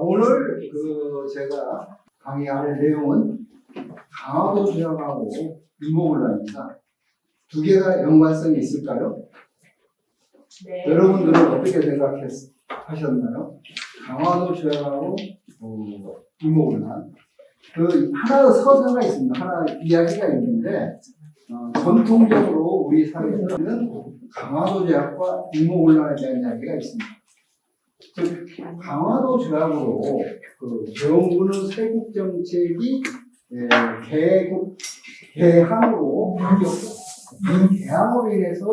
오늘 제가 강의할 내용은 강화도 조약하고 이모군란입니다. 두 개가 연관성이 있을까요? 네. 여러분들은 어떻게 생각하셨나요? 강화도 조약하고 이모군란. 하나 서사가 있습니다. 하나 이야기가 있는데 전통적으로 우리 사회에서는 강화도 조약과 이모군란에 대한 이야기가 있습니다. 강화도 조약으로 배움부는 세국 정책이 개항으로 바뀌었고, 이 개항으로 인해서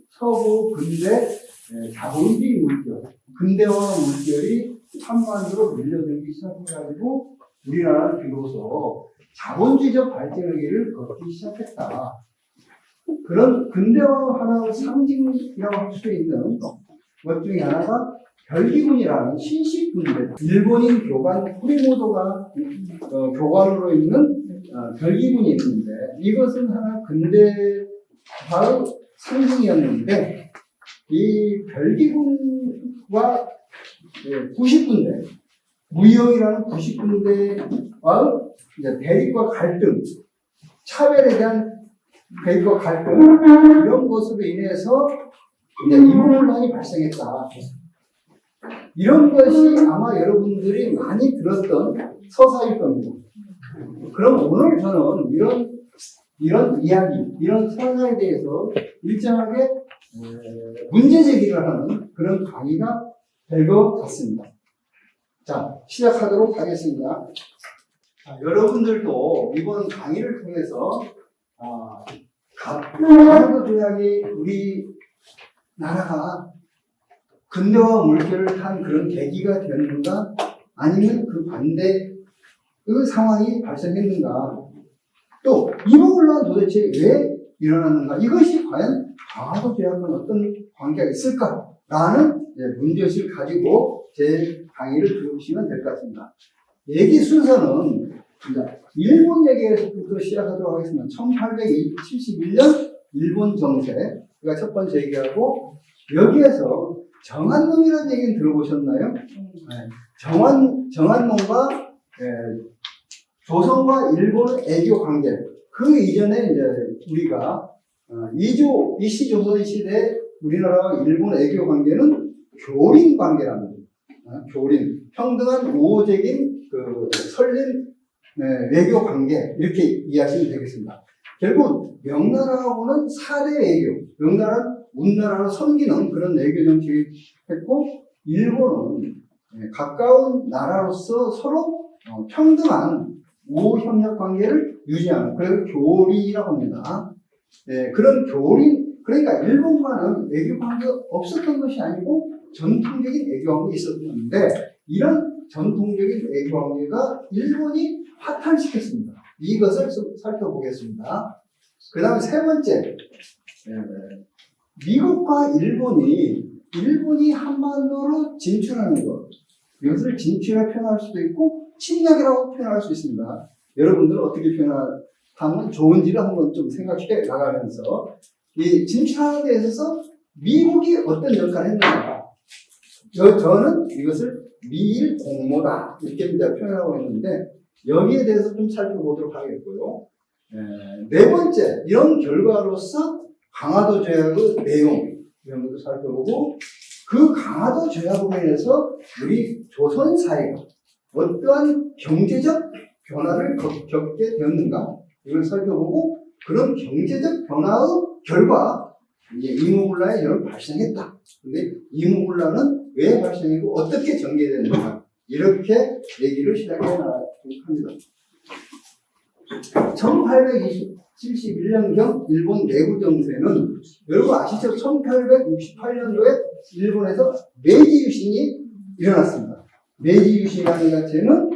서부 근대 자본주의 물결, 근대화 물결이 한반도로 밀려들기 시작해가지고 우리나라는 비로소 자본주의적 발전의 길을 걷기 시작했다. 그런 근대화 하나의 상징이라고 할 수 있는 것 중에 하나가 별기군이라는 신식군대, 일본인 교관 후리모도가 교관으로 있는 별기군이 있는데, 이것은 하나 근대화의 상징이었는데, 이 별기군과 90군대, 무영이라는 90군대와 대립과 갈등, 차별에 대한 대립과 갈등, 이런 것으로 인해서 이모군란이 발생했다. 이런 것이 아마 여러분들이 많이 들었던 서사일 겁니다. 그럼 오늘 저는 이런 이야기, 이런 서사에 대해서 일정하게 문제 제기를 하는 그런 강의가 될 것 같습니다. 자, 시작하도록 하겠습니다. 자, 여러분들도 이번 강의를 통해서 강화도 조약이 우리나라가 근대화 물결을 탄 그런 계기가 되었는가? 아니면 그 반대 그 상황이 발생했는가? 또 이모군란 도대체 왜 일어났는가? 이것이 과연 강화도 조약과는 어떤 관계가 있을까? 라는 문제의식을 가지고 제 강의를 들으시면 될 것 같습니다. 얘기 순서는 일본 얘기에서부터 시작하도록 하겠습니다. 1871년 일본 정세가 첫 번째 얘기하고, 여기에서 정한농이라는 얘기는 들어보셨나요? 정한농과 조선과 일본의 애교 관계. 그 이전에 이제 우리가 이시 조선 시대 우리나라와 일본 애교 관계는 교린 관계랍니다. 교린, 평등한 우호적인 설린 외교 관계, 이렇게 이해하시면 되겠습니다. 결국 명나라하고는 4대 외교, 명나라는 운나라를 섬기는 그런 외교 정책을 했고, 일본은 가까운 나라로서 서로 평등한 우호 협력 관계를 유지하는, 그래서 교리라고 합니다. 그런 교리, 그러니까 일본과는 외교 관계가 없었던 것이 아니고 전통적인 외교 관계가 있었는데, 이런 전통적인 외교 관계가 일본이 파탄시켰습니다. 이것을 살펴보겠습니다. 그 다음에 세 번째, 미국과 일본이 한반도로 진출하는 것, 이것을 진출에 표현할 수도 있고 침략이라고 표현할 수 있습니다. 여러분들은 어떻게 표현하면 좋은지를 한번 좀 생각해 나가면서, 이 진출하는 데 있어서 미국이 어떤 역할을 했는가, 저는 이것을 미일 공모다 이렇게 이제 표현하고 있는데, 여기에 대해서 좀 살펴보도록 하겠고요. 네 번째, 이런 결과로서 강화도 조약의 내용, 이런 것도 살펴보고, 그 강화도 조약으로 인해서 우리 조선 사회가 어떠한 경제적 변화를 겪게 되었는가, 이걸 살펴보고, 그런 경제적 변화의 결과, 이모군란이 여러 발생했다. 근데 이모군란은 왜 발생이고 어떻게 전개되는가, 이렇게 얘기를 시작해 나가도록 합니다. 1871년경 일본 내부 정세는 여러분 아시죠? 1868년도에 일본에서 메이지 유신이 일어났습니다. 메이지 유신이라는 자체는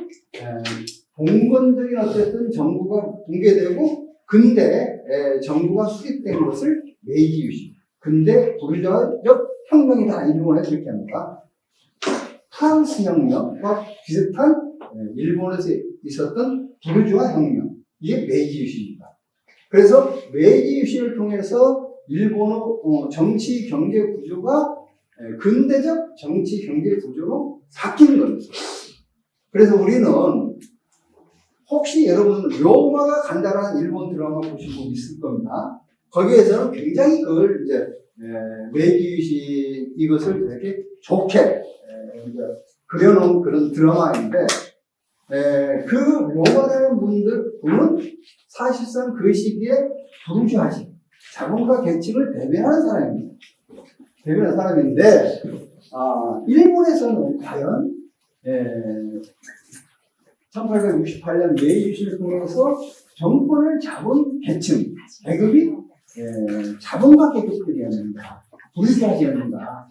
봉건적인 어쨌든 정부가 붕괴되고 근대 정부가 수립된 것을 메이지 유신, 근대 부르주아적 혁명이다, 일본에서 그렇게 합니다. 프랑스 혁명과 비슷한 일본에서 있었던 부르주아 혁명, 이게 메이지 유신입니다. 그래서 메이지 유신을 통해서 일본의 정치 경제 구조가 근대적 정치 경제 구조로 바뀐 겁니다. 그래서 우리는 혹시 여러분 로마가 간다라는 일본 드라마 보신 분 있을 겁니다. 거기에서는 굉장히 그걸 이제 메이지시 이것을 이렇게 좋게 이제 그려놓은 그런 드라마인데 그 로마라는 분은 사실상 그 시기에 부르주아지 자본가 계층을 대변하는 사람입니다. 대변하는 사람인데 일본에서는 과연 1868년 메이지시를 통해서 정권을 잡은 계층, 계급이 자본가 계급들이었는가, 부르주아지였는가,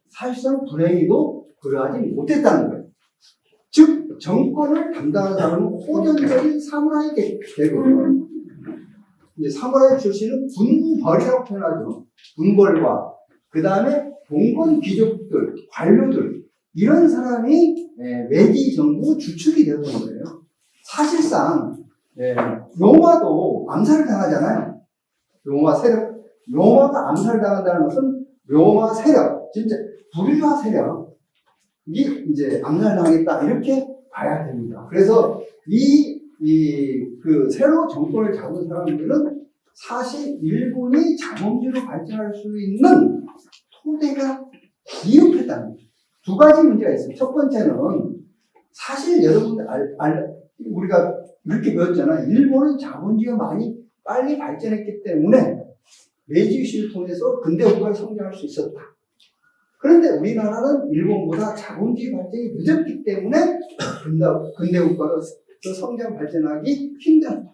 사실상 불행히도 그러하지 못했다는 거예요. 즉, 정권을 담당하는 사람은 호전적인 사무라이 계급. 이제 사무라이 출신은 군벌이라고 표현하죠. 군벌과, 그 다음에 봉건 귀족들, 관료들, 이런 사람이 메이지 정부 주축이 되었던 거예요. 사실상 로마도 암살을 당하잖아요. 로마 세력, 로마가 암살당한다는 것은 로마 세력, 진짜 부르주아 세력이 이제 암살당하겠다 이렇게 봐야 됩니다. 그래서 그 새로 정권을 잡은 사람들은 사실 일본이 자본주의로 발전할 수 있는 토대가 미흡했다는 거죠. 두 가지 문제가 있어요. 첫 번째는 사실 여러분 우리가 이렇게 배웠잖아요. 일본은 자본주의가 많이 빨리 발전했기 때문에 메이지시를 통해서 근대국가를 성장할 수 있었다. 그런데 우리나라는 일본보다 자본주의 발전이 늦었기 때문에 근대국가로 성장 발전하기 힘들었다.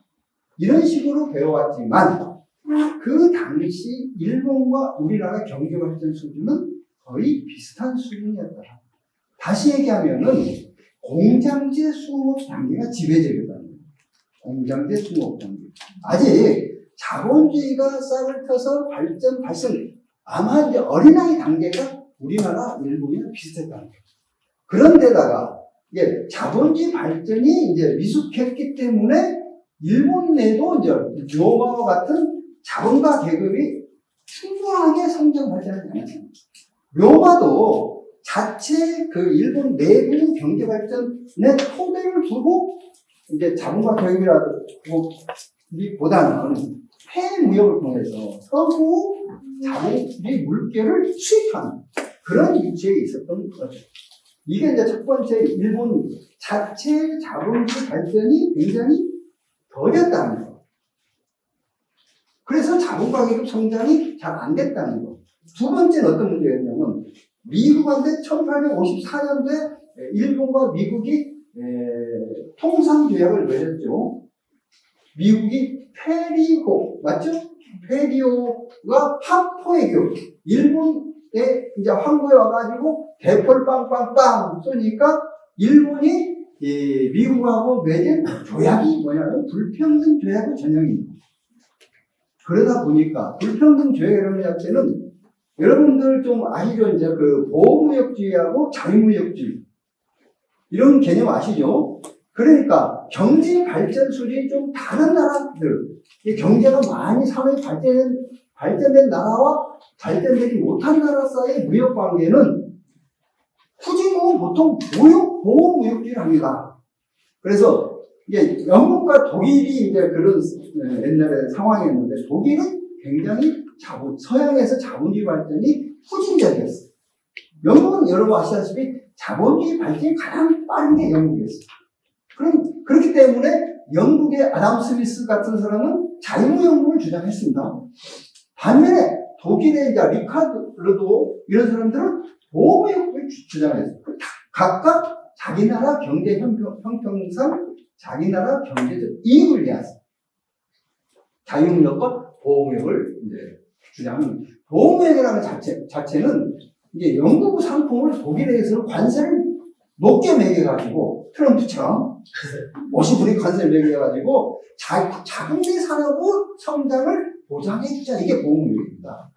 이런 식으로 배워왔지만 그 당시 일본과 우리나라 경제 발전 수준은 거의 비슷한 수준이었다. 다시 얘기하면은 공장제 수업 단계가 지배적이었다는 거예요. 공장제 수업 단계. 아직 자본주의가 싹을 터서 발전, 아마 이제 어린아이 단계가 우리나라, 일본이랑 비슷했다는 거예요. 그런데다가, 자본주의 발전이 이제 미숙했기 때문에 일본 내도 이제 로마와 같은 자본가 계급이 충분하게 성장 발전하지 않았습니다. 로마도 자체 그 일본 내부 경제 발전의 토대를 두고 이제 자본가 계급이라기보다는 해무역을 통해서 서구 자본주의 물결을 수입하는 그런 위치에 있었던 거죠. 이게 이제 첫 번째 일본 자체 자본주의 발전이 굉장히 더뎠다는 거. 그래서 자본가 계급 성장이 잘 안 됐다는 거. 두 번째는 어떤 문제였냐면 미국한테 1854년도에 일본과 미국이 통상조약을 맺었죠. 미국이 페리호, 맞죠? 페리호가 한포해교, 일본에 이제 항구에 와가지고 대포를 빵빵빵 쏘니까 일본이 미국하고 맺은 조약이 뭐냐면 불평등 조약의 전형입니다. 그러다 보니까 불평등 조약이라는 자체는 여러분들 좀 아시죠? 이제 그 보호무역주의하고 자유무역주의 이런 개념 아시죠? 그러니까 경제 발전 수준이 좀 다른 나라들, 이 경제가 많이 사회에 발전된 나라와 발전되지 못한 나라 사이의 무역 관계는 굳이 보통 보호무역주의를 합니다. 합니다. 그래서 이게 영국과 독일이 이제 그런 옛날에 상황이었는데 독일은 굉장히 서양에서 자본주의 발전이 후진적이었어요. 영국은 여러분 아시다시피 자본주의 발전이 가장 빠른 게 영국이었어요. 그렇기 때문에 영국의 아담 스미스 같은 사람은 자유무역론을 주장했습니다. 반면에 독일의 이제 리카르도 이런 사람들은 보호무역을 주장했어요. 각각 자기 나라 경제 형평상 자기 나라 경제적 이익을 위해서 자유무역과 보호무역을 이제 주장하는 보호무역이라는 자체는 이제 영국 상품을 독일에서는 관세를 높게 매겨가지고 트럼프처럼 50분이 관세를 매겨가지고 자국내 산업의 성장을 보장해주자 이게 보호무역입니다.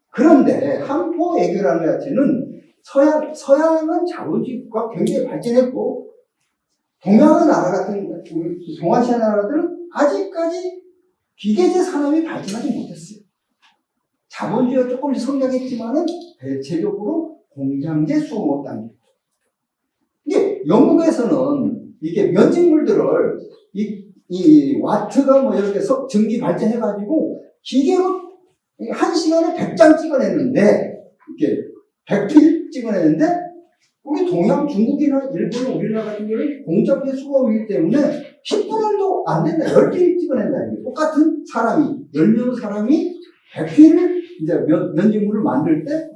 그런데 한포 외교라는 자체는 서양은 자본주의가 굉장히 발전했고 동양의 나라 같은 동아시아 나라들은 아직까지 기계제 산업이 발전하지 못했어요. 자본주의가 조금씩 성장했지만은 대체적으로 공장제 수공업 단계. 이게 영국에서는 이게 면직물들을 이 와트가 뭐 이렇게 전기 발전해가지고 기계로 1시간에 100장 찍어냈는데, 이렇게 100필 찍어냈는데, 우리 동양, 중국이나 일본, 우리나라 같은 경우는 공작의 수고이기 때문에 10분의 1도 안 된다. 10필 찍어낸다. 똑같은 사람이, 10명 사람이 100필을 이제 면직물을 만들 때,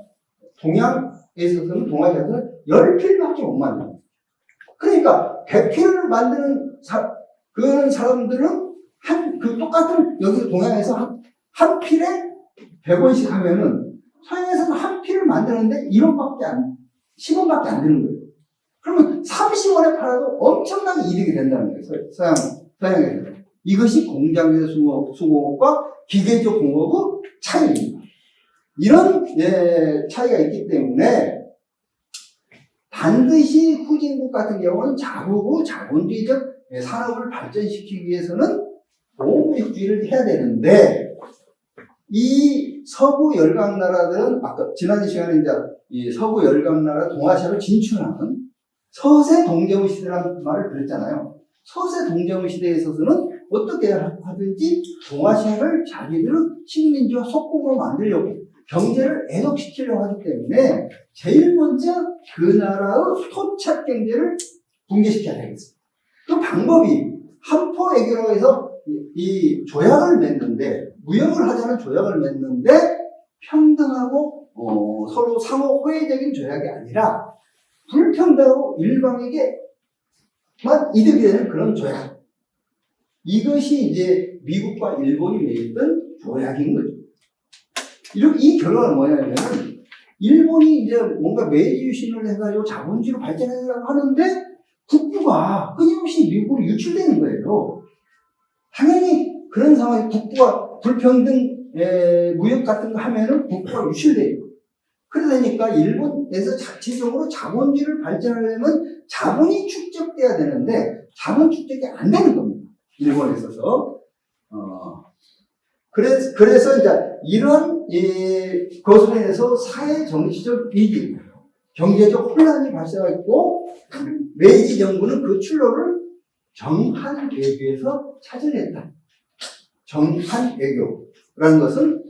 동양에서는, 동아시아에서는 10필밖에 못 만들어요. 그러니까 100필을 만드는 그런 사람들은 똑같은, 여기서 동양에서 한 필에 100원씩 하면은, 서양에서는 한 필을 만드는데 10원밖에 안 되는 거예요. 그러면 30원에 팔아도 엄청난 이득이 된다는 거예요. 서양에서. 이것이 공장의 수공업과 기계적 공업의 차이입니다. 이런 차이가 있기 때문에 반드시 후진국 같은 경우는 자본주의적 산업을 발전시키기 위해서는 보호무역주의를 해야 되는데, 이 서구 열강 나라들은 아까 지난 시간에 이제 이 서구 열강 나라 동아시아로 진출하는 서세 동정의 시대라는 말을 들었잖아요. 서세 동정의 시대에 있어서는 어떻게 하든지 동아시아를 자기들은 식민지와 속국으로 만들려고 경제를 애독시키려고 하기 때문에 제일 먼저 그 나라의 토착 경제를 붕괴시켜야 되겠습니다. 그 방법이 한포외교라고 해서 이 조약을 맺는데, 무역을 하자는 조약을 맺는데 평등하고 서로 상호 호혜적인 조약이 아니라 불평등하고 일방에게만 이득이 되는 그런 조약. 이것이 이제 미국과 일본이 맺었던 조약인 거죠. 이 결과는 뭐냐면은, 일본이 이제 뭔가 메이지 유신을 해가지고 자본주의로 발전하려고 하는데 국부가 끊임없이 미국으로 유출되는 거예요. 당연히 그런 상황에 국부가 불평등 무역 같은 거 하면은 국부가 유출돼요. 그러다니까 일본에서 자체적으로 자본주의를 발전하려면 자본이 축적돼야 되는데 자본 축적이 안 되는 겁니다. 일본에 있어서. 그래서 이제 이런 것으로 인해서 사회 정치적 위기, 경제적 혼란이 발생했고, 메이지 정부는 그 출로를 정한 외교에서 찾아냈다. 정한 외교라는 것은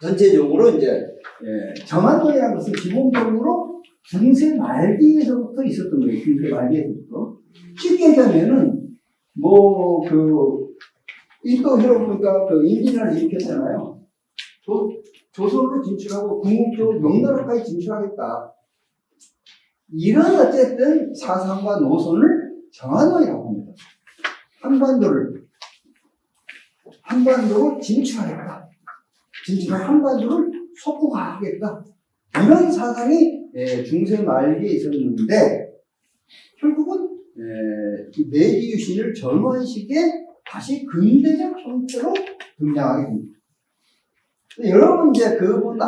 전체적으로 이제 정한론이라는 것은 기본적으로 중세 말기에서부터 있었던 거예요. 중세 말기에서부터. 쉽게 얘기하면은 인도 히로부가 임진왜란을 일으켰잖아요. 조선으로 진출하고 궁극적으로 명나라까지 진출하겠다. 이런 어쨌든 사상과 노선을 정한론이라고 합니다. 한반도로 진출하겠다. 한반도를 속국화하겠다. 이런 사상이 중세 말기에 있었는데, 결국은 메이지 유신을 전환시키게 다시 근대적 형태로 등장하게 됩니다. 여러분 이제 그분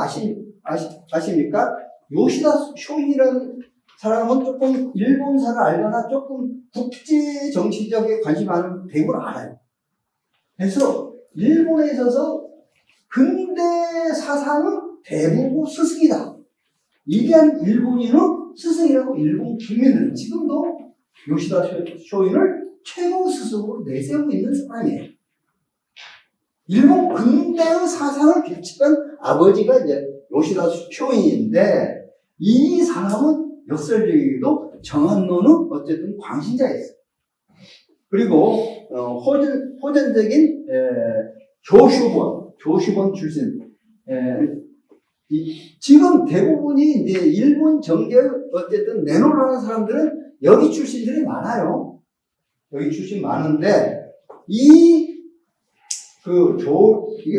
아십니까? 요시다 쇼인이라는 사람은 조금 일본사를 알거나 조금 국제 정치적에 관심 많은 대부분 알아요. 그래서 일본에 있어서 근대 사상은 대부분 스승이다. 이게한 일본인은 스승이라고 일본 국민들은 지금도 요시다 쇼인을 최고 스승으로 내세우고 있는 사람이에요. 일본 근대의 사상을 개척한 아버지가 이제 요시다 쇼인인데, 이 사람은 역설적이기도 정한론은 어쨌든 광신자였어요. 그리고 호전적인 조슈본 출신. 지금 대부분이 이제 일본 정계 어쨌든 내놓으라는 사람들은 여기 출신들이 많아요. 여기 출신 많은데, 이게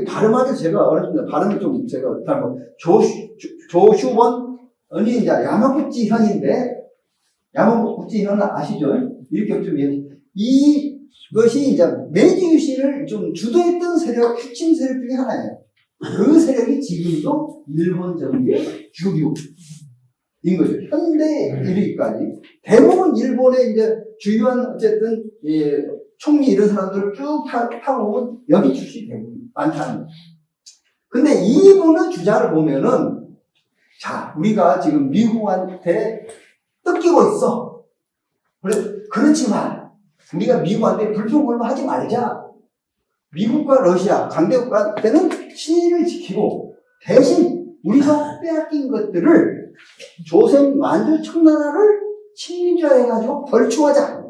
발음하기 제가 어렵습니다. 발음이 좀 제가 조슈본이 이제 야마구치 현인데, 야마구치 현 아시죠? 이렇게 좀 이것이 이제 메이지 유신을 좀 주도했던 세력, 핵심 세력 중에 하나예요. 그 세력이 지금도 일본 정계의 주류인 거죠. 현대에 이르기까지. 대부분 일본의 이제 주요한 어쨌든, 총리 이런 사람들을 쭉 타고 보면 여기 출신이 대부분 많다는 거죠. 근데 이분의 주장을 보면은, 자, 우리가 지금 미국한테 뜯기고 있어. 그렇지만 우리가 미국한테 불평불만하지 말자. 미국과 러시아 강대국한테는 신의를 지키고 대신 우리가 빼앗긴 것들을 조선 만주 청나라를 식민지화해가지고 벌충하자.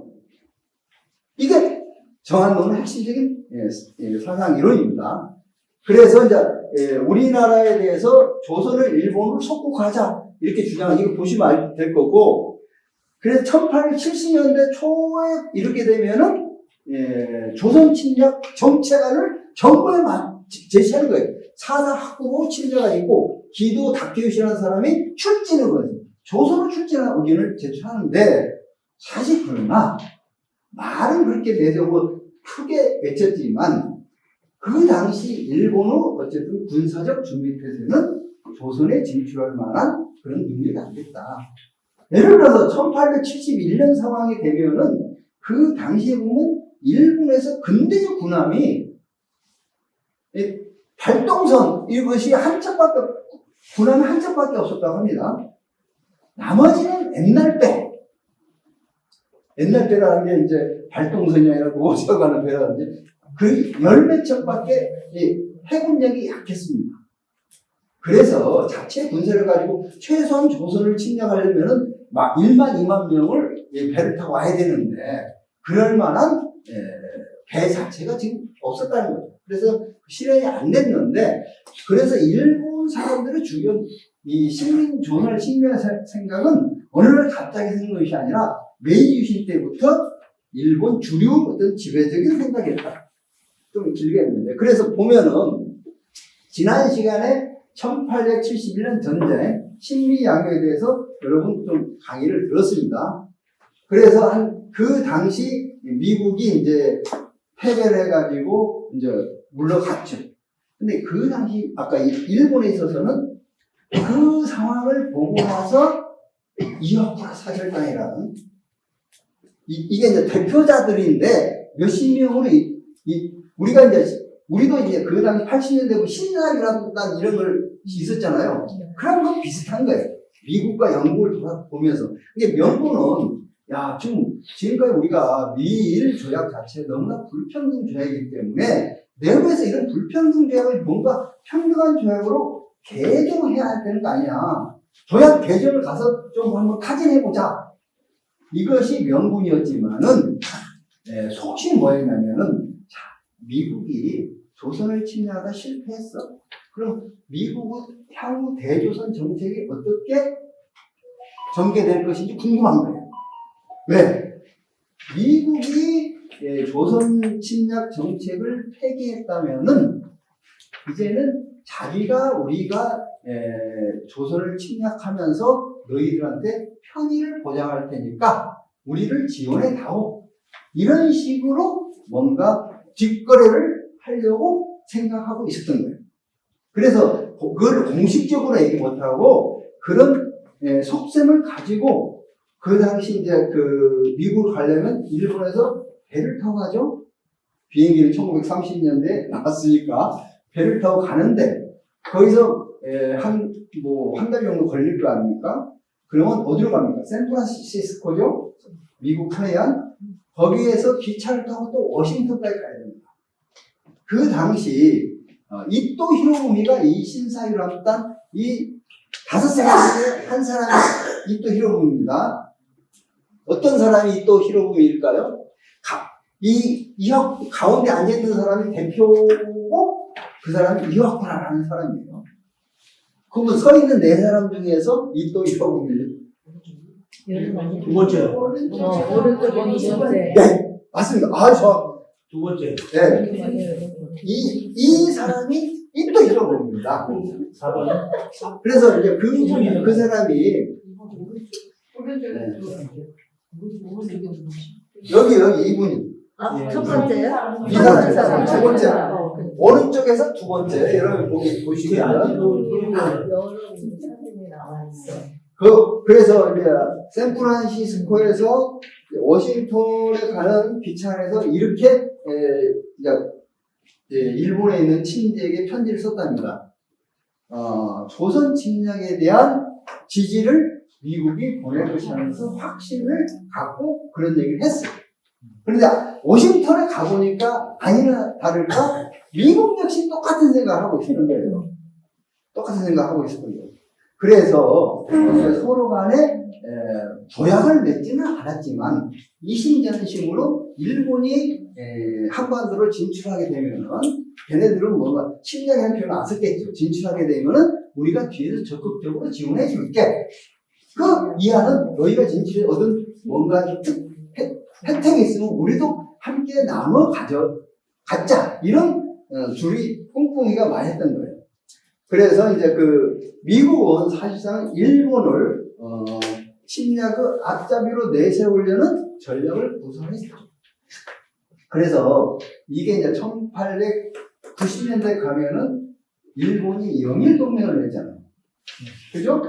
이게 정한론의 핵심적인 사상 이론입니다. 그래서 이제 우리나라에 대해서 조선을 일본으로 속국하자 이렇게 주장하는 이거 보시면 될 거고, 그래서 1870년대 초에 이렇게 되면은 조선 침략 정책안을 정부에 제시하는 거예요. 사사 학부모 침략가 있고 기도 다케요시라는 사람이 출진한 거예요. 조선으로 출진한 의견을 제출하는데, 사실 그러나 말은 그렇게 내세우고 크게 외쳤지만 그 당시 일본의 어쨌든 군사적 준비 태세는 조선에 진출할 만한 그런 능력이 안 됐다. 예를 들어서 1871년 상황이 되면은 그 당시에 보면 일본에서 근대적 군함이 발동선 이것이 군함이 한 척밖에 없었다고 합니다. 나머지는 옛날 배라는 게 이제 발동선이 아니라 모셔가는 배라든지 그 열몇 척밖에 해군력이 약했습니다. 그래서 자체 군사를 가지고 최소한 조선을 침략하려면은 막 1만 2만 명을 배를 타고 와야 되는데 그럴 만한 배 자체가 지금 없었다는 거죠. 그래서 실현이 안 됐는데, 그래서 일본 사람들의 주변 이 조선을 식민할 생각은 어느 날 갑자기 생긴 것이 아니라 메이지 유신 때부터 일본 주류 어떤 지배적인 생각이었다. 좀 길게 했는데, 그래서 보면은 지난 시간에 1871년 전쟁 신미양요에 대해서 여러분 좀 강의를 들었습니다. 그래서 그 당시 미국이 이제 패배를 해가지고 이제 물러갔죠. 근데 그 당시 아까 일본에 있어서는 그 상황을 보고 나서 이와쿠라 사절단이라는 이게 이제 대표자들인데 몇십 명으로 우리도 이제 그 당시 80년대고 신라이라는 이런 걸 있었잖아요. 그런 건 비슷한 거예요. 미국과 영국을 돌아보면서. 이게 명분은 지금까지 우리가 미일 조약 자체가 너무나 불평등 조약이기 때문에 내부에서 이런 불평등 조약을 뭔가 평등한 조약으로 개정해야 되는 거 아니야. 조약 개정을 가서 좀 한번 타진해보자. 이것이 명분이었지만은, 속칭 뭐였냐면은, 미국이 조선을 침략하다 실패했어. 그럼 미국은 향후 대조선 정책이 어떻게 전개될 것인지 궁금한 거예요. 왜? 미국이 조선 침략 정책을 폐기했다면은 이제는 우리가 조선을 침략하면서 너희들한테 편의를 보장할 테니까 우리를 지원해 다오. 이런 식으로 뭔가 뒷거래를 하려고 생각하고 있었던 거예요. 그래서 그걸 공식적으로 얘기 못하고 그런 속셈을 가지고 그 당시 이제 미국을 가려면 일본에서 배를 타고 가죠. 비행기를 1930년대에 나왔으니까 배를 타고 가는데 거기서 한 달 정도 걸릴 거 아닙니까? 그러면 어디로 갑니까? 샌프란시스코죠? 미국 서해안. 거기에서 기차를 타고 또 워싱턴까지 가야 됩니다. 그 당시 이토 히로부미가 이 신사유를 합단 이 5사람 중에 한 사람이 이토 히로부미입니다. 어떤 사람이 이토 히로부미일까요? 가운데 앉아있는 사람이 대표고 그 사람이 이와쿠라라는 사람이에요. 그러면 서 있는 4사람 중에서 이토 히로부미 두 번째. 오른쪽에 두 번째. 네, 맞습니다. 두 번째. 네. 이 사람이 이토 히로부미입니다. 4번. 그래서 이제 그 사람이 여기 이분이 첫 번째요? 이 사람 첫 번째 오른쪽에서 두 번째 여러분 보시면 그래서 이제 샌프란시스코에서 워싱턴에 가는 기차 안에서 이렇게 일본에 있는 친지에게 편지를 썼답니다. 조선 침략에 대한 지지를 미국이 보낼 것이라면서 확신을 갖고 그런 얘기를 했어요. 그런데 워싱턴에 가보니까 아니나 다를까 미국 역시 똑같은 생각을 하고 있는 거예요. 똑같은 생각을 하고 있을 거예요. 그래서 서로 간에 조약을 맺지는 않았지만 이심전심으로 일본이 한반도를 진출하게 되면은 걔네들은 뭔가 침략이라는 표현을 안 썼겠죠. 진출하게 되면은 우리가 뒤에서 적극적으로 지원해 줄게. 그 이하는 너희가 진출해 얻은 뭔가 혜택이 있으면 우리도 함께 나눠 갖자. 이런 둘이 꿍꿍이가 많이 했던 거예요. 그래서 이제 미국은 사실상 일본을 침략의 앞잡이로 내세우려는 전략을 구성했죠. 그래서 이게 이제 1890년대 가면은 일본이 영일동맹을 맺잖아요. 그죠?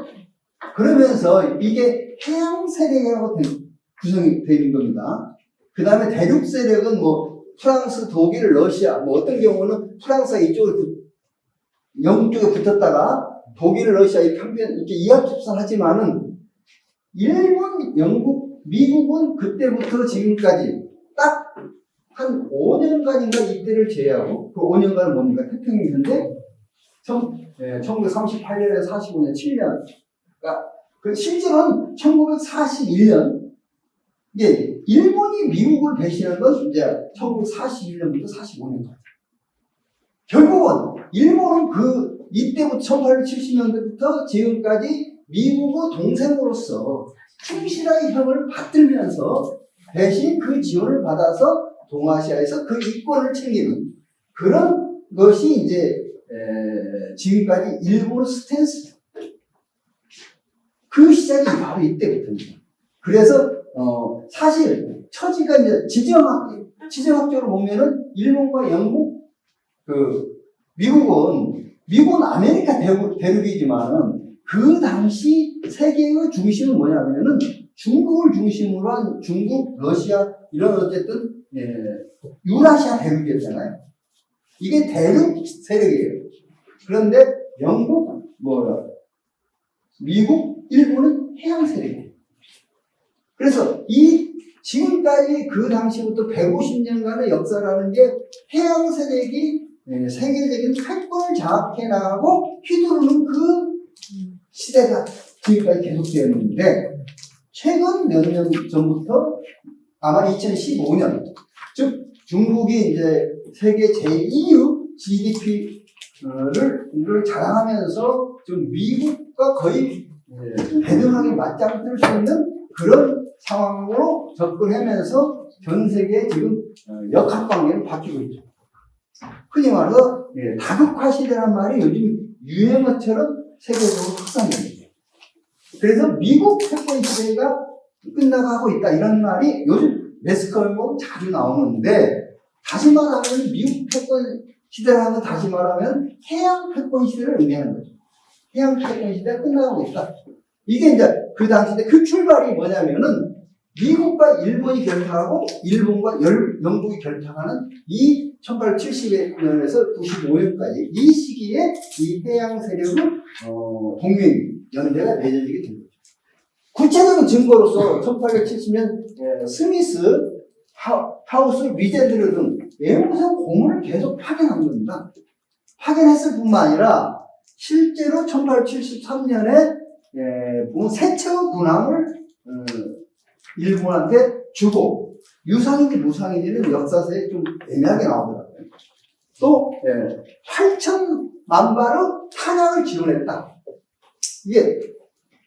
그러면서 이게 해양 세력이라고 구성이 되는 겁니다. 그 다음에 대륙 세력은 뭐 프랑스, 독일, 러시아, 뭐 어떤 경우는 프랑스가 이쪽으로 영국 쪽에 붙었다가 독일, 러시아 이렇게 이합집산하지만은 일본, 영국, 미국은 그때부터 지금까지 딱 한 5년간인가 이때를 제외하고 그 5년간은 뭡니까? 태평양인데 1938년에서 45년 7년 그러니까 실제로는 1941년 이게 일본이 미국을 배신한 건 이제 1941년부터 45년까지 결국은 일본은 이때부터 1870년대부터 지금까지 미국의 동생으로서 충실하게 형을 받들면서 대신 그 지원을 받아서 동아시아에서 그 이권을 챙기는 그런 것이 이제 지금까지 일본의 스탠스. 그 시작이 바로 이때부터입니다. 그래서 사실 처지가 이제 지정학적으로 보면은 일본과 영국, 미국은 아메리카 대륙이지만은 그 당시 세계의 중심은 뭐냐면은 중국을 중심으로 한 중국, 러시아 이런 어쨌든 유라시아 대륙이었잖아요. 이게 대륙 세력이에요. 그런데 영국, 미국, 일본은 해양 세력이에요. 그래서 지금까지 그 당시부터 150년간의 역사라는 게 해양 세력이 세계적인 패권을 장악해 나가고 휘두르는 그 시대가 지금까지 계속되었는데 최근 몇 년 전부터 아마 2015년 즉 중국이 이제 세계 제2위 GDP를 자랑하면서 좀 미국과 거의 대등하게 맞짱뜰 수 있는 그런 상황으로 접근하면서 전 세계에 지금 역학관계는 바뀌고 있죠. 흔히 말해서 다극화 시대란 말이 요즘 유행어처럼 세계적으로 확산됩니다. 그래서 미국 패권 시대가 끝나가고 있다 이런 말이 요즘 매스컴에 보면 자주 나오는데 다시 말하면 미국 패권 시대라는 다시 말하면 해양 패권 시대를 의미하는 거죠. 해양 패권 시대가 끝나가고 있다. 이게 이제 그 당시에 그 출발이 뭐냐면은 미국과 일본이 결탁하고 일본과 영국이 결탁하는 이 1870년에서 95년까지 이 시기에 이 해양 세력은 동맹연대가 맺어지게 된 거죠. 구체적인 증거로서 1870년 스미스, 하우스, 위젠드르 등 외무성 고문을 계속 파견한 겁니다. 파견했을 뿐만 아니라 실제로 1873년에 세척 군함을 일본한테 주고 유상인지 무상인지는 역사서에 좀 애매하게 나오더라고요. 또 8천만 발의 탄약을 지원했다. 이게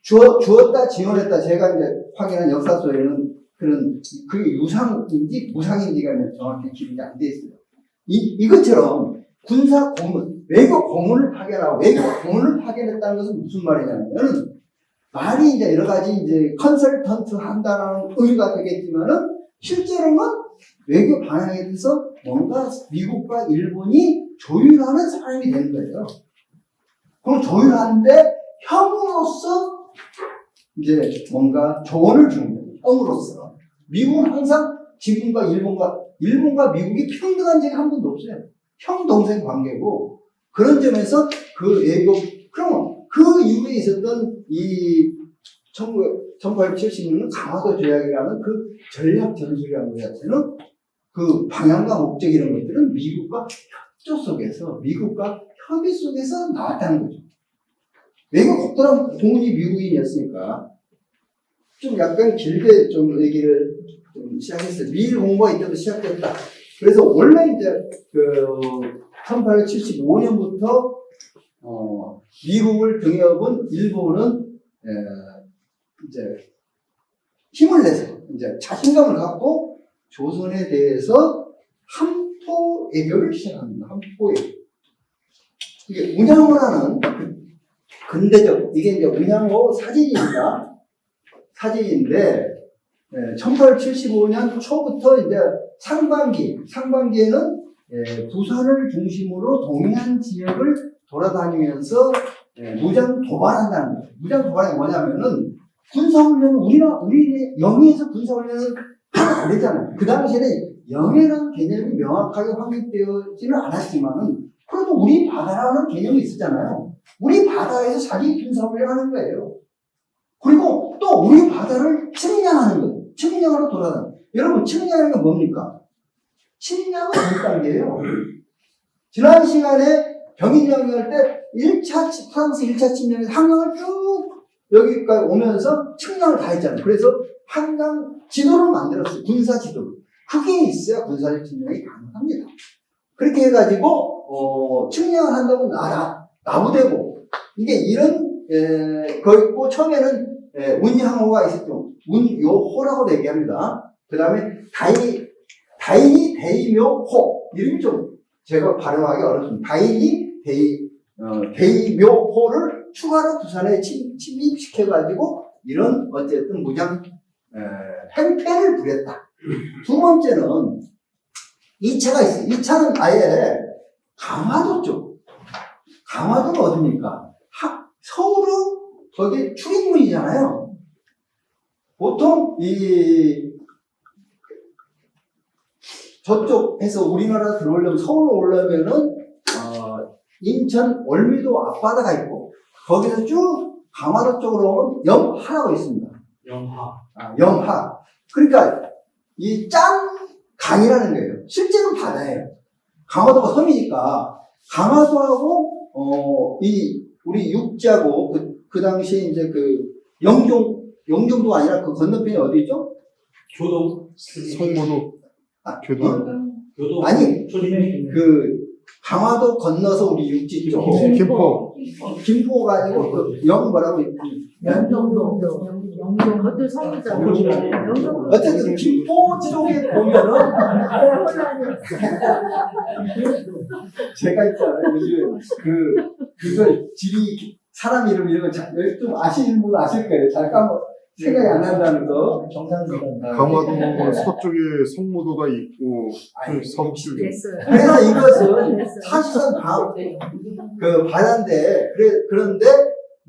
주었다 지원했다. 제가 이제 확인한 역사서에는 그게 유상인지 무상인지가 정확히 기록이 안 돼 있어요. 이것처럼 군사 고문, 외국 고문을 파견하고 외국 고문을 파견했다는 것은 무슨 말이냐면 말이 이제 여러 가지 이제 컨설턴트 한다는 의미가 되겠지만은 실제로는 외교 방향에 대해서 뭔가 미국과 일본이 조율하는 사람이 되는 거예요. 그럼 조율하는데 형으로서 이제 뭔가 조언을 주는 거예요. 형으로서. 미국은 항상 지금과 일본과 미국이 평등한 적이 한 번도 없어요. 형 동생 관계고 그런 점에서 그 외교 그러면 그 이후에 있었던 이 1876년 강화도 조약이라는 그 전략 전술이라는 것 자체는 그 방향과 목적 이런 것들은 미국과 협조 속에서, 미국과 협의 속에서 나왔다는 거죠. 외국 국도랑 동문이 미국인이었으니까 좀 약간 길게 좀 얘기를 좀 시작했어요. 미일 공부가 이때도 시작됐다. 그래서 원래 이제 그 1875년부터 미국을 등에업은 일본은 이제 힘을 내서 이제 자신감을 갖고 조선에 대해서 함포 외교를 시작합니다. 함포 외교. 이게 운양호라는 근대적, 이게 이제 운양호 사진입니다. 사진인데 1875년 초부터 이제 상반기에는 부산을 중심으로 동해안 지역을 돌아다니면서 무장 도발한다는 거예요. 무장 도발이 뭐냐면은 군사훈련은 우리 영해에서 군사훈련은 안 했잖아요. 그 당시에는 영해라는 개념이 명확하게 확립되어지는 않았지만은 그래도 우리 바다라는 개념이 있었잖아요. 우리 바다에서 자기 군사훈련을 하는 거예요. 그리고 또 우리 바다를 침략하는 거예요. 침략으로 돌아다니는. 여러분, 침략이라는 건 뭡니까? 침략은 몇 단계예요? 지난 시간에 병인령이 할 때 프랑스 1차 침략에서 한강을 쭉 여기까지 오면서 침략을 다 했잖아요. 그래서 한강 지도를 만들었어요. 군사 지도를. 그게 있어야 군사적 침략이 가능합니다. 그렇게 해가지고 침략을 한다고 나부대고 이게 이런 거 있고 처음에는 운양호가 있었죠. 운요호라고 얘기합니다. 그 다음에 다이니 데이묘호 이름이 좀 제가 발음하기 어렵습니다. 다이니 데이묘호를 추가로 부산에 침입시켜가지고 이런 어쨌든 무장 행패를 부렸다. 두 번째는 2차가 있어요. 2차는 아예 강화도 쪽. 강화도는 어딥니까? 서울은 거기 출입문이잖아요. 보통 저쪽에서 우리나라 들어오려면 서울로 오려면은 인천 월미도 앞바다가 있고 거기서 쭉 강화도 쪽으로 오면 영하라고 있습니다. 영하. 그러니까 이 짠 강이라는 거예요. 실제는 바다예요. 강화도가 섬이니까 강화도하고 우리 육지하고 그 당시에 이제 그 영종도가 아니라 그 건너편이 어디죠? 교동. 성모도 교동. 교동. 아니 그 강화도 건너서 우리 육지 쪽 김포가 아니고 그 뭐라고 영종도. 그것도 섬이잖아. 영종도. 어쨌든 김포 쪽에 보면은 제가 있잖아요. 요즘 그걸 지리 사람 이름 이런 거 좀 아시는 분 아실 거예요. 잘 생각이 안 난다는 거. 강화도 서쪽에 성모도가 있고 서쪽에 됐어요. 그래서 이것은 사실상 그 바다인데 그런데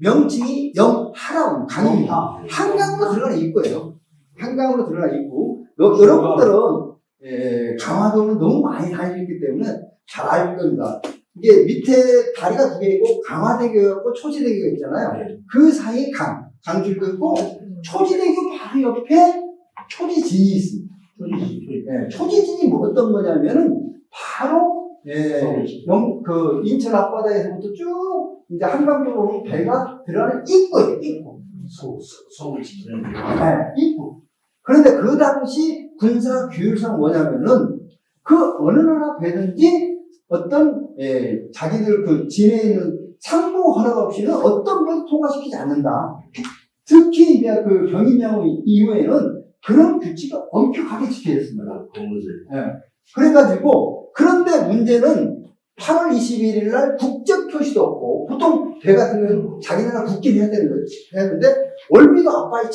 명칭이 영하라고 강입니다. 한강으로 들어가는 입구예요. 한강으로 들어가는 입구. 여러분들은 강화도는 너무 많이 다니셨기 때문에 잘 알고 겁니다. 이게 밑에 다리가 두 개 있고 강화대교가 있고 초지대교가 있잖아요. 그 사이에 강줄도 있고 초지대교 바로 옆에 초지진이 있습니다. 초지진이 뭐 어떤 거냐면은 바로 그 인천 앞바다에서부터 쭉 이제 한강 쪽으로 배가 들어가는 입구예요. 입구. 서울 지키는 입구. 그런데 그 당시 군사 규율상 뭐냐면은 그 어느 나라 배든지 어떤 자기들 그 진해에 있는 상부 허락 없이는 어떤 것도 통과시키지 않는다. 특히 이제 그 병인양호 이후에는 그런 규칙이 엄격하게 지켜졌습니다. 그래가지고 그런데 문제는 8월 21일 날 국적 표시도 없고 보통 배 같은 경우는 자기네가 국기를 해야 되는 거지. 했는데 월미도 앞바에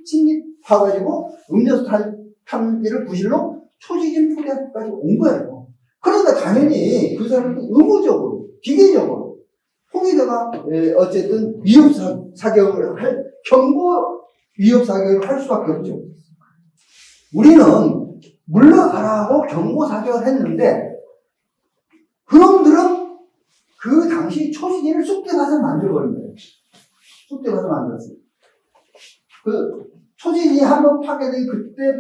침입해가지고 음료수 탐지를 부실로 초지진 포대까지 온 거예요. 그러니까 당연히 그 사람은 의무적으로, 기계적으로 홍위대가 어쨌든 위협 사격을 경고 위협 사격을 할 수밖에 없죠. 우리는 물러가라고 경고 사격을 했는데 그놈들은 그 당시 초지진을 쑥대밭을 만들어버린 거예요. 쑥대밭을 만들었어요. 그 소진이 한번 파괴된 그때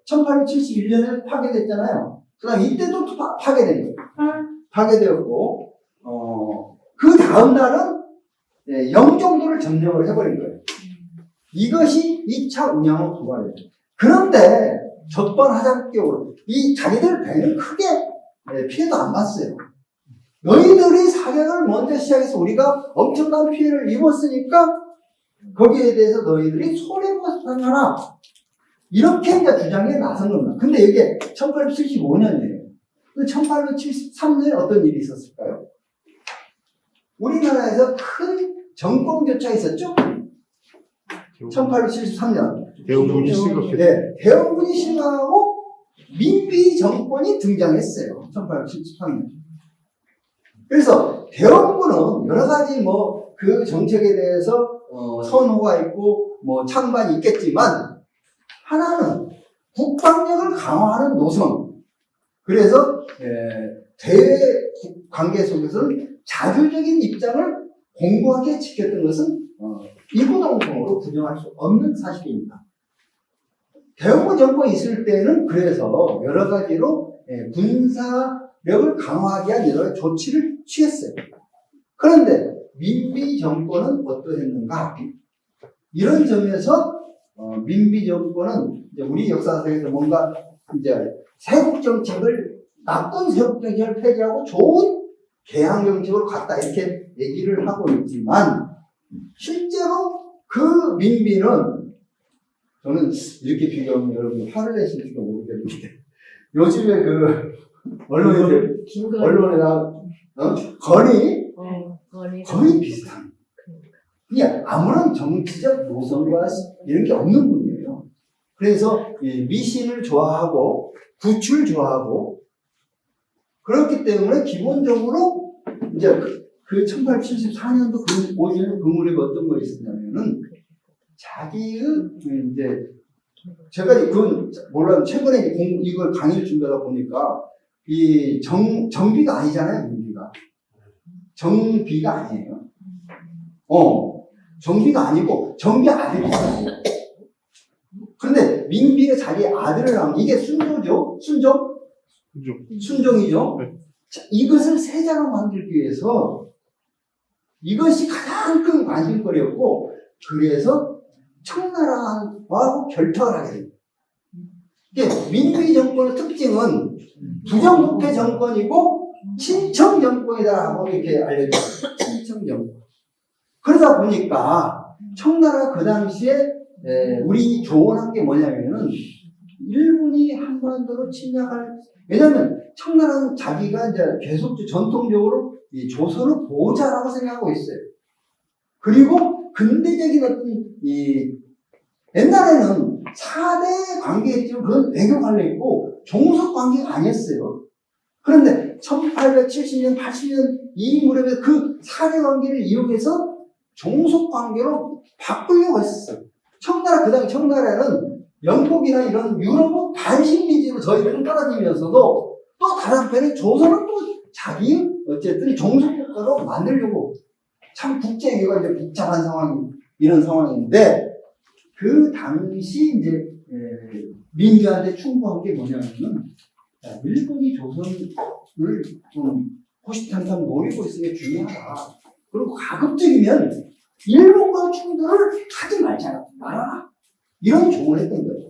1871년에 파괴됐잖아요. 그 다음 이때도 파괴된 거예요. 파괴되었고, 그 다음 날은 0 정도를 점령을 해버린 거예요. 이것이 2차 운양의 도발이에요. 그런데 적반하장격으로 이 자기들 배는 크게 피해도 안 봤어요. 너희들이 사격을 먼저 시작해서 우리가 엄청난 피해를 입었으니까 거기에 대해서 너희들이 손해보상하라. 이렇게 이제 주장에 나선 겁니다. 근데 이게 1875년이에요. 1873년에 어떤 일이 있었을까요? 우리나라에서 큰 정권 교차가 있었죠? 1873년. 대원군이 심각했죠. 네, 대원군이 심하고 민비 정권이 등장했어요. 1873년. 그래서 대원군은 여러 가지 그 정책에 대해서 선호가 있고 찬반이 있겠지만 하나는 국방력을 강화하는 노선. 그래서 대외 관계 속에서는 자주적인 입장을 공고하게 지켰던 것은 이구동성으로 부정할 수 없는 사실입니다. 대원군 정권이 있을 때는 그래서 여러 가지로 군사력을 강화하기 위한 여러 가지 조치를 취했어요. 그런데 민비 정권은 어떠했는가? 이런 점에서 민비 정권은 이제 우리 역사상에서 뭔가 이제 세국 정책을 나쁜 세국 정책을 폐지하고 좋은 개항 정책으로 갔다 이렇게 얘기를 하고 있지만 실제로 그 민비는 저는 이렇게 비교하면 여러분 화를 내실지도 모르겠는데 요즘에 그 언론에 나온 거의 비슷한. 그냥 아무런 정치적 노선과 이런 게 없는 분이에요. 그래서 미신을 좋아하고 구출 좋아하고 그렇기 때문에 기본적으로 이제 그 1874년도 그 오시는 그 무렵에 어떤 거 있었냐면은 자기의 이제 제가 그건 몰라요. 최근에 이걸 강의를 준비하다 보니까 이 정비가 아니잖아요, 민비가. 정비가 아니에요. 정비가 아니고 정비 아들이잖아요. 그런데 민비가 자기 아들을 낳은 이게 순조죠? 순종이죠? 네. 자, 이것을 세자로 만들기 위해서 이것이 가장 큰 관심거리였고 그래서 청나라와 결탁을 하게 됩니다. 이게 민비 정권의 특징은 부정부패 정권이고 친청 정권이다라고 이렇게 알려져요. 친청 정권. 그러다 보니까 청나라가 그 당시에 우리 조언한 게 뭐냐면은 일본이 한반도로 침략할 왜냐면 청나라는 자기가 이제 계속 전통적으로 이 조선을 보호자라고 생각하고 있어요. 그리고 근대적인 어떤 옛날에는 4대 관계였지만 그건 외교 관계였고 종속 관계가 아니었어요. 그런데 1870년, 80년 이 무렵에 그 4대 관계를 이용해서 종속 관계로 바꾸려고 했었어요. 그 당시 청나라는 영국이나 이런 유럽은 반식민지로 저희들은 떨어지면서도 또 다른 한편에 조선은 또 자기 어쨌든 종속국가로 만들려고 참 국제외교가 이제 복잡한 이런 상황인데 그 당시 이제 민주한테 충고한 게 뭐냐면은 일본이 조선을 좀 호시탐탐 노리고 있는 게 중요하다. 그리고 가급적이면 일본과 충돌을 하지 말아라. 이런 조언을 했던 거예요.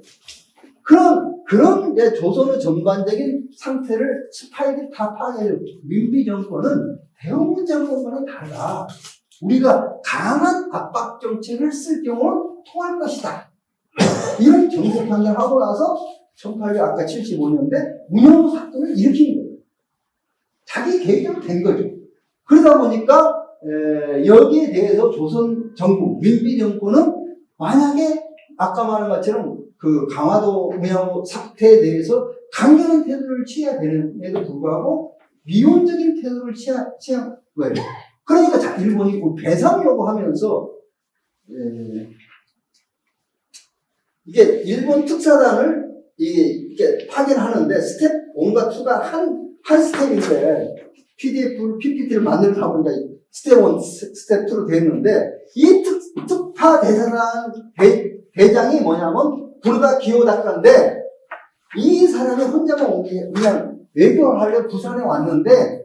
그런 이제 조선의 전반적인 상태를 스파이들이 다 파악해요. 민비 정권은 대원군 정권과는 달라. 우리가 강한 압박 정책을 쓸 경우는 통할 것이다. 이런 정책 판단을 하고 나서 1875년대 운영 사건을 일으킨 거예요. 자기 계획대로 된 거죠. 그러다 보니까 여기에 대해서 조선 정부, 민비 정권은 만약에 아까 말한 것처럼 그 강화도 운영 사태에 대해서 강경한 태도를 취해야 되는데도 불구하고 미온적인 태도를 취한 거예요. 그러니까 일본이 배상 요구하면서 이게 일본 특사단을 이게 파견하는데 스텝 1과 2가 한 스텝인데 PPT를 만들다 보니까 스텝 1, 스텝 2로 됐는데 이 특파 대사단 대장이 뭐냐면 부르다 기요다카인데 이 사람이 혼자만 그냥 외교를 하려 부산에 왔는데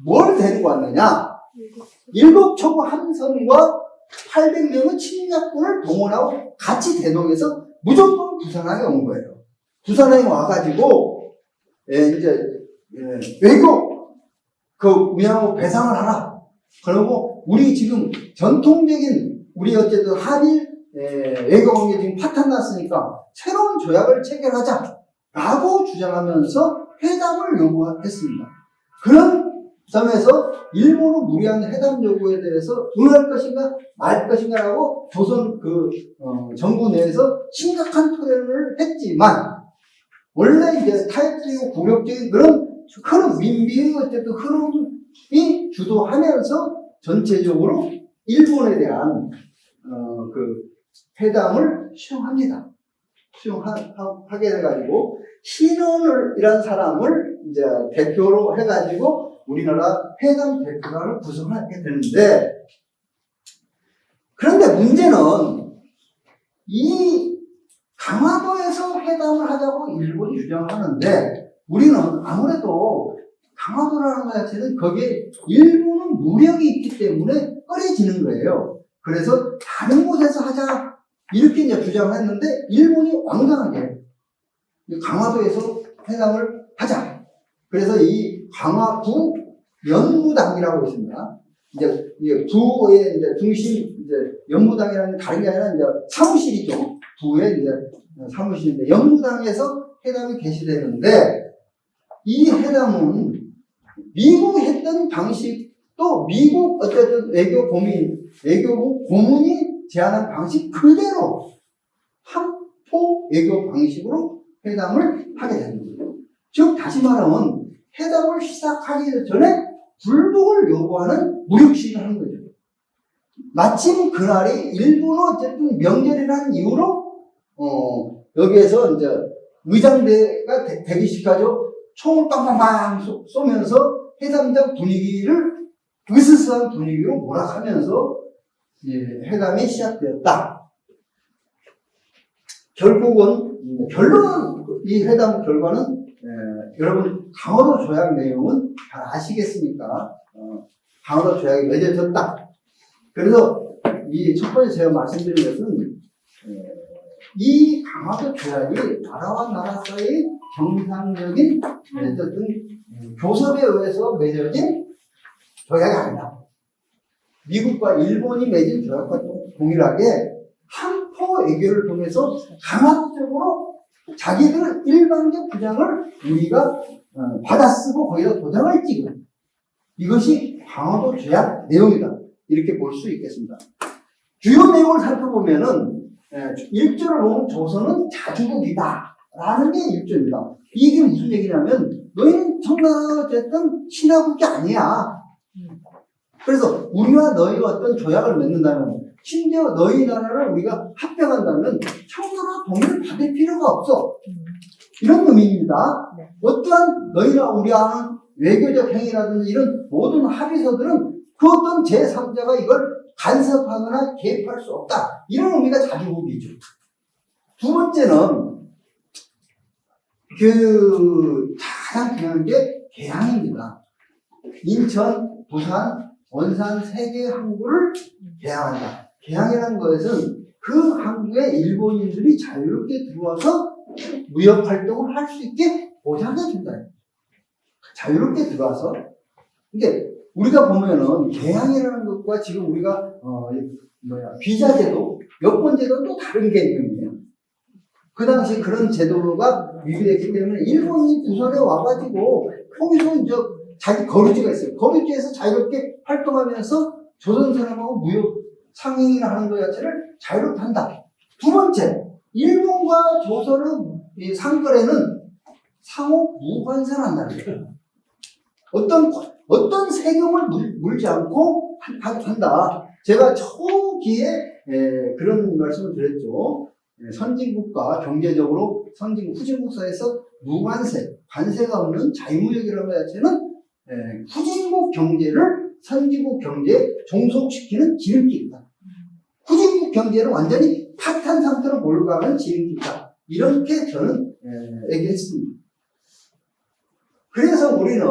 뭘 데리고 왔느냐? 일곱초구 함선과 800명의 침략군을 동원하고 같이 대동해서 무조건 부산항에 온 거예요. 부산항에 와가지고 외교 그 운영하고 배상을 하라. 그리고 우리 지금 전통적인 우리 어쨌든 한일 외교 관계 지금 파탄 났으니까 새로운 조약을 체결하자라고 주장하면서 회담을 요구했습니다. 그런 점에서 일본의 무리한 회담 요구에 대해서 응할 것인가 말 것인가라고 조선 정부 내에서 심각한 토론을 했지만 원래 이제 타협적이고 굴욕적인 그런 흐름, 민비의 어쨌든 흐름이 주도하면서 전체적으로 일본에 대한 회담을 수용합니다. 수용하게 돼가지고 신원이라는 사람을 이제 대표로 해가지고 우리나라 회담 대표단을 구성하게 되는데, 그런데 문제는 이 강화도에서 회담을 하자고 일본이 주장을 하는데 우리는 아무래도 강화도라는 것 자체는 거기에 일본은 무력이 있기 때문에 꺼려지는 거예요. 그래서 다른 곳에서 하자 이렇게 이제 주장을 했는데 일본이 왕당하게 강화도에서 회담을 하자. 그래서 이 강화부 연무당이라고 있습니다. 이제 부의 이제 중심 이제 연무당이라는 게 다른 게 아니라 이제 사무실이죠. 부의 이제 사무실인데 연무당에서 회담이 개시되는데 이 회담은 미국이 했던 방식도 미국 어쨌든 외교부 고문이 제안한 방식 그대로 한포 외교 방식으로 회담을 하게 되는 거예요. 즉 다시 말하면 회담을 시작하기 전에 불복을 요구하는 무력시위를 하는 거죠. 마침 그날이 일본은 어쨌든 명절이라는 이유로 여기에서 이제 의장대가 대기시켜서 총을 빵빵빵 쏘면서 회담장 분위기를 으스스한 분위기로 몰아가면서 회담이 시작되었다. 결론은 이 회담 결과는 여러분 강화도 조약 내용은 잘 아시겠습니까? 강화도 조약이 맺어졌다. 그래서 이 첫 번째 제가 말씀드린 것은 이 강화도 조약이 나라와 나라 사이의 정상적인 어쨌든 교섭에 의해서 맺어진 조약이 아니다. 미국과 일본이 맺은 조약과 동일하게 한포 외교를 통해서 강화도적으로 자기들 일방적 주장을 우리가 받아쓰고 거기다 도장을 찍은 이것이 강화도 조약 내용이다. 이렇게 볼 수 있겠습니다. 주요 내용을 살펴보면은 1조를 보면 조선은 자주국이다 라는 게 1조입니다. 이게 무슨 얘기냐면 너희는 청나라가 어쨌든 신하국이 아니야. 그래서 우리와 너희가 어떤 조약을 맺는다면 심지어 너희 나라를 우리가 합병한다면 청나라 동의를 받을 필요가 없어. 이런 의미입니다. 어떠한 너희나 우리와 하는 외교적 행위라든지 이런 모든 합의서들은 그 어떤 제3자가 이걸 간섭하거나 개입할 수 없다. 이런 의미가 자주국이죠. 두 번째는 가장 중요한 게 개항입니다. 인천, 부산, 원산 세 개의 항구를 개항한다. 개항이라는 것은 그 항구에 일본인들이 자유롭게 들어와서 무역 활동을 할 수 있게 보장해 준다. 자유롭게 들어와서. 이게 우리가 보면은 개항이라는 것과 지금 우리가 비자제도, 여권제도는 또 다른 개념이에요. 그 당시 그런 제도가 위배됐기 때문에 일본이 부산에 와가지고 거기서 이제 자기 거류지가 있어요. 거류지에서 자유롭게 활동하면서 조선 사람하고 무역 상행이나 하는 것 자체를 자유롭게 한다. 두 번째, 일본과 조선의 이 상거래는 상호 무관세한다는 거예요. 어떤 세금을 물지 않고 한다. 제가 초기에 그런 말씀을 드렸죠. 선진국과 경제적으로 선진국, 후진국 사이에서 무관세, 관세가 없는 자유무역이라는 것 자체는 후진국 경제를 선진국 경제에 종속시키는 지름길이다. 후진국 한국 경제를 완전히 파탄 상태로 몰고 가는 지름길이다. 이렇게 저는 얘기했습니다. 그래서 우리는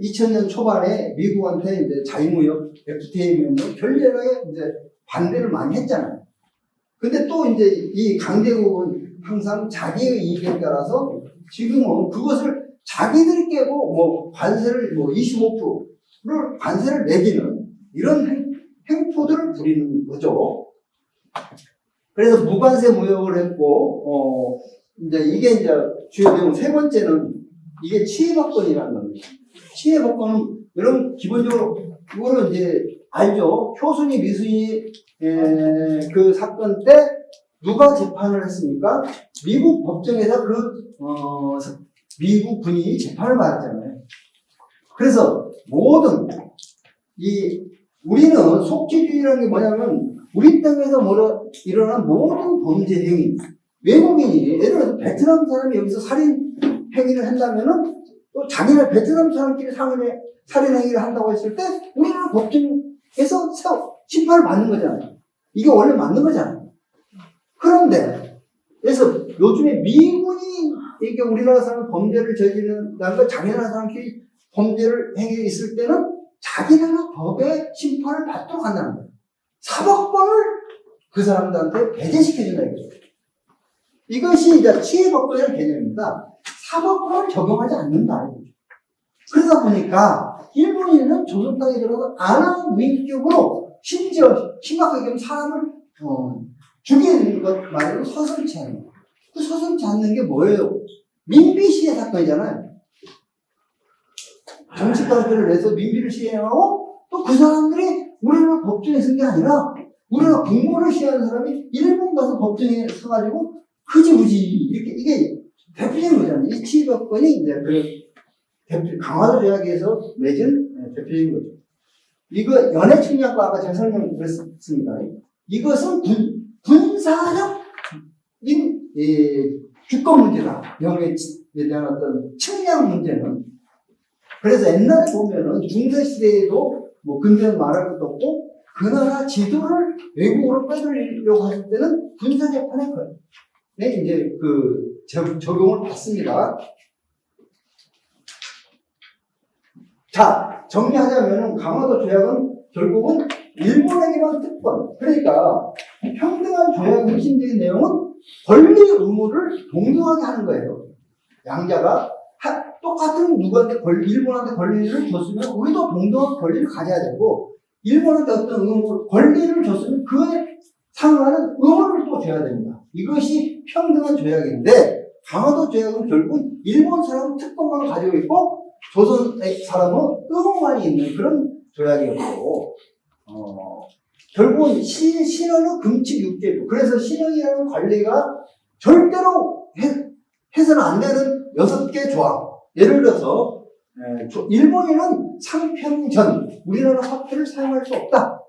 2000년 초반에 미국한테 이제 자유무역 FTA면서 결렬하게 이제 반대를 많이 했잖아요. 근데 또 이제 이 강대국은 항상 자기의 이익에 따라서 지금은 그것을 자기들이 깨고 뭐 관세를 뭐 25%를 관세를 매기는 이런 행포들을 부리는 거죠. 그래서 무관세 무역을 했고, 이제 이게 이제 주요 내용 세 번째는 이게 치해법권이라는 겁니다. 치해법권은 여러분 기본적으로 이거는 이제 알죠. 효순이 미순이 그 사건 때 누가 재판을 했습니까? 미국 법정에서 미국 군인이 재판을 받았잖아요. 그래서 모든 우리는 속죄주의라는 게 뭐냐면 우리 땅에서 일어난 모든 범죄 행위, 외국인이 예를 들어서 베트남 사람이 여기서 살인 행위를 한다면은 또 자기네 베트남 사람끼리 살인 행위를 한다고 했을 때 우리나라 법정에서 심판을 받는 거잖아요. 이게 원래 맞는 거잖아요. 그런데 그래서 요즘에 미군이 이게 우리나라 사람 범죄를 저지른다는 걸 자기 나라 사람끼리 범죄를 행위 있을 때는 자기 나라 법의 심판을 받도록 한다는 거예요. 사법권을 그 사람들한테 배제시켜준다 이거죠. 이것이 이제 치해법권이라는 개념입니다. 사법권을 적용하지 않는다. 그러다 보니까 일본인은 조선 땅에 들어서 안하위격으로 심지어 심각하게 보면 사람을 죽이는 것 말고 서슴지 않는 거예요. 그 서슴지 않는 게 뭐예요? 민비 시해 사건이잖아요. 정치가들을 내서 민비를 시행하고 또 그 사람들이 우리나라 법정에 쓴 게 아니라 우리나라 국무를 시행하는 사람이 일본 가서 법정에 서가지고 흐지부지 이게 대표적인 거잖아요. 이 치해법권이 이제 강화도 조약에서 맺은 대표적인 거죠. 이거 연해측량과 아까 제가 설명드렸습니다. 이것은 군사적 주권 문제다. 영해에 대한 어떤 측량 문제는. 그래서 옛날에 보면은 중세시대에도 뭐 근대는 말할 것도 없고 그 나라 지도를 외국으로 빼돌리려고 할 때는 군사재판에 이제 적용을 받습니다. 자, 정리하자면은 강화도 조약은 결국은 일본에게만 특권, 그러니까 평등한 조약의 핵심적인 내용은 권리 의무를 동등하게 하는 거예요. 양자가 똑같은 일본한테 권리를 줬으면 우리도 동등한 권리를 가져야 되고, 일본한테 어떤 권리를 줬으면 그에 상응하는 의무를 또 줘야 됩니다. 이것이 평등한 조약인데, 강화도 조약은 결국 일본 사람은 특권만 가지고 있고 조선 사람은 의무만이 있는 그런 조약이었고, 결국은 신헌은 금칙 6개. 그래서 신헌이라는 관리가 절대로 해서는 안 되는 6개 조항. 예를 들어서 일본인은 상평전, 우리나라 화폐를 사용할 수 없다.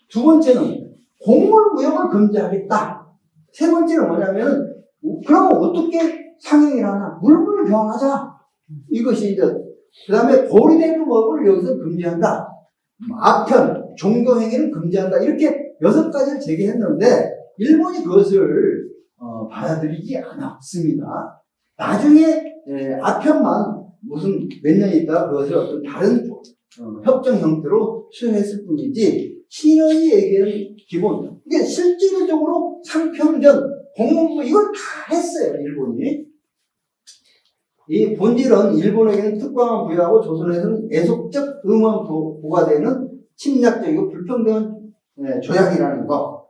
두 번째는 곡물무역을 금지하겠다. 세 번째는 뭐냐면, 그러면 어떻게 상행을 하나? 물물 교환하자. 이것이 이제, 그 다음에 고리대금업을 여기서 금지한다. 아편, 종교행위는 금지한다. 이렇게 6가지를 제기했는데, 일본이 그것을 받아들이지 않았습니다. 나중에 아편만 무슨 몇 년 있다가 그것을 어떤 다른 협정 형태로 수행했을 뿐이지, 신헌이 얘기하는 기본, 이게 실질적으로 상평전, 공무부 이걸 다 했어요, 일본이. 이 본질은 일본에게는 특권만 부여하고 조선에서는 애속적 의무만 부과되는 침략적이고 불평등한 조약이라는 거.